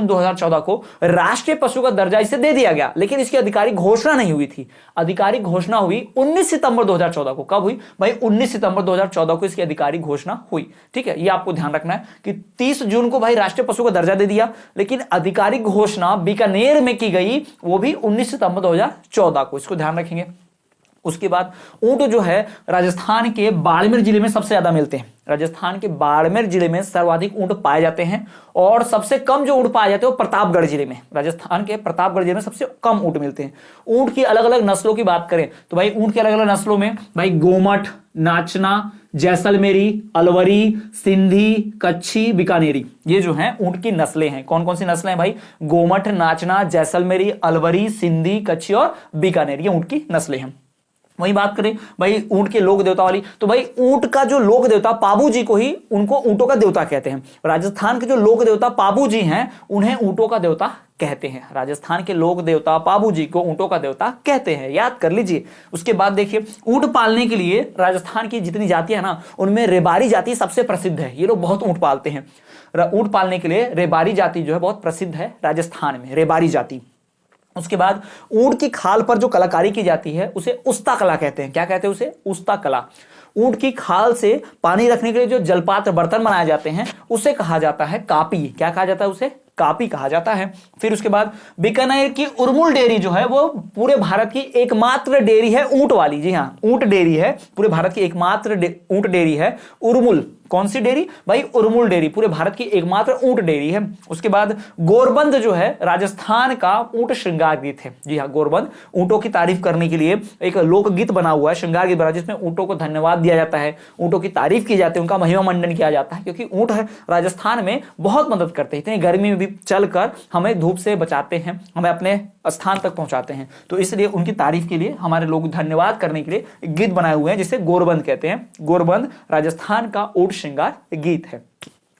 2014 को राष्ट्रीय पशु का दर्जा इसे दे दिया गया, लेकिन इसकी आधिकारिक घोषणा नहीं हुई थी। आधिकारिक घोषणा हुई 19 सितंबर 2014 को। कब हुई भाई? 19 सितंबर 2014 को इसकी आधिकारिक घोषणा हुई। ठीक है, ये आपको ध्यान रखना है कि 30 जून को भाई राष्ट्रीय पशु का दर्जा दे दिया, लेकिन आधिकारिक घोषणा बीकानेर में की गई, वो भी 19 सितंबर 2014 को। इसको ध्यान रखेंगे। उसके बाद ऊंट जो है राजस्थान के बाड़मेर जिले में सबसे ज्यादा मिलते हैं। राजस्थान के बाड़मेर जिले में सर्वाधिक ऊंट पाए जाते हैं और सबसे कम जो ऊंट पाए जाते हैं वो प्रतापगढ़ जिले में, राजस्थान के प्रतापगढ़ जिले में सबसे कम ऊंट मिलते हैं। ऊंट की अलग अलग नस्लों की बात करें तो भाई ऊंट की अलग अलग नस्लों में भाई गोमट, नाचना, जैसलमेरी, अलवरी, सिंधी, कच्छी, बीकानेरी, ये जो है ऊंट की नस्लें हैं। कौन कौन सी नस्लें हैं भाई? गोमट, नाचना, जैसलमेरी, अलवरी, सिंधी, कच्छी और बीकानेरी, ये ऊंट की नस्लें हैं। वही बात करें भाई ऊंट के लोक देवता वाली, तो भाई ऊंट का जो लोक देवता पाबू जी को ही उनको ऊंटों का देवता कहते हैं। राजस्थान के जो लोक देवता पाबू जी हैं उन्हें ऊंटों का देवता कहते हैं। राजस्थान के लोक देवता पाबू जी को ऊंटों का देवता कहते हैं, याद कर लीजिए। उसके बाद देखिए ऊंट पालने के लिए राजस्थान की जितनी जातियां ना, उनमें रेबारी जाति सबसे प्रसिद्ध है। ये लोग बहुत ऊंट पालते हैं। ऊंट पालने के लिए रेबारी जाति जो है बहुत प्रसिद्ध है राजस्थान में, रेबारी जाति। उसके बाद ऊंट की खाल पर जो कलाकारी की जाती है उसे उस्ता कला कहते हैं। क्या कहते हैं उसे? उस्ता कला। ऊंट की खाल से पानी रखने के लिए जो जलपात्र बर्तन बनाए जाते हैं उसे कहा जाता है कापी। क्या कहा जाता है उसे? कापी कहा जाता है। फिर उसके बाद बीकानेर की उर्मुल डेयरी जो है वो पूरे भारत की एकमात्र डेयरी है ऊंट वाली। जी हाँ, ऊंट डेयरी है, पूरे भारत की एकमात्र ऊंट डेयरी है उर्मुल। कौन सी डेयरी भाई? उर्मुल डेयरी, पूरे भारत की एकमात्र ऊंट डेयरी है। उसके बाद गोरबंद जो है राजस्थान का ऊंट श्रृंगार गीत है। जी हाँ, गोरबंद ऊंटों की तारीफ करने के लिए एक लोकगीत बना हुआ है, श्रृंगार गीत बना, जिसमें ऊंटों को धन्यवाद दिया जाता है, ऊंटों की तारीफ की जाती है, उनका महिमा मंडन किया जाता है, क्योंकि ऊंट है राजस्थान में बहुत मदद करते हैं। इतनी गर्मी में भी चलकर हमें धूप से बचाते हैं, हमें अपने स्थान तक पहुंचाते हैं, तो इसलिए उनकी तारीफ के लिए हमारे लोग धन्यवाद करने के लिए गीत बनाए हुए हैं जिसे गोरबंद कहते हैं। गोरबंद राजस्थान का ऊंट श्रृंगार गीत है।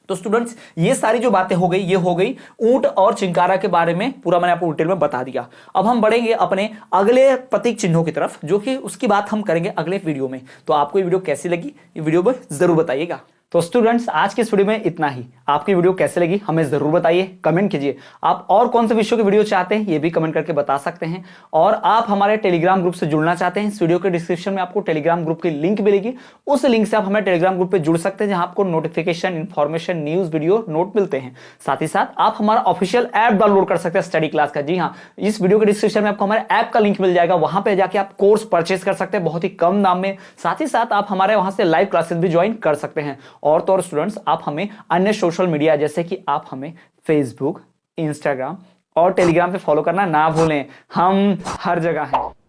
तो स्टूडेंट्स ये सारी जो बातें हो गई, ये हो गई ऊंट और चिंकारा के बारे में, पूरा मैंने आपको डिटेल में बता दिया। अब हम बढ़ेंगे अपने अगले प्रतीक चिन्हों की तरफ, जो कि उसकी बात हम करेंगे अगले वीडियो में। तो आपको ये वीडियो कैसी लगी, ये वीडियो में जरूर बताइएगा। तो स्टूडेंट्स आज के इस वीडियो में इतना ही। आपकी वीडियो कैसे लगी हमें जरूर बताइए, कमेंट कीजिए। आप और कौन से विषयों की वीडियो चाहते हैं ये भी कमेंट करके बता सकते हैं। और आप हमारे टेलीग्राम ग्रुप से जुड़ना चाहते हैं, इस वीडियो के डिस्क्रिप्शन में आपको टेलीग्राम ग्रुप की लिंक मिलेगी। उस लिंक से आप हमारे टेलीग्राम ग्रुप पे जुड़ सकते हैं, जहां आपको notification, information, news, video, note मिलते हैं। साथ ही साथ आप हमारा ऑफिशियल ऐप डाउनलोड कर सकते हैं स्टडी क्लास का। जी हाँ, इस वीडियो के डिस्क्रिप्शन में आपको हमारे ऐप का लिंक मिल जाएगा, वहां पे जाके आप कोर्स परचेज कर सकते हैं बहुत ही कम दाम में। साथ ही साथ आप हमारे वहां से लाइव क्लासेस भी ज्वाइन कर सकते हैं। और तो और स्टूडेंट्स आप हमें अन्य सोशल मीडिया जैसे कि आप हमें फेसबुक, इंस्टाग्राम और टेलीग्राम पे फॉलो करना ना भूलें, हम हर जगह हैं।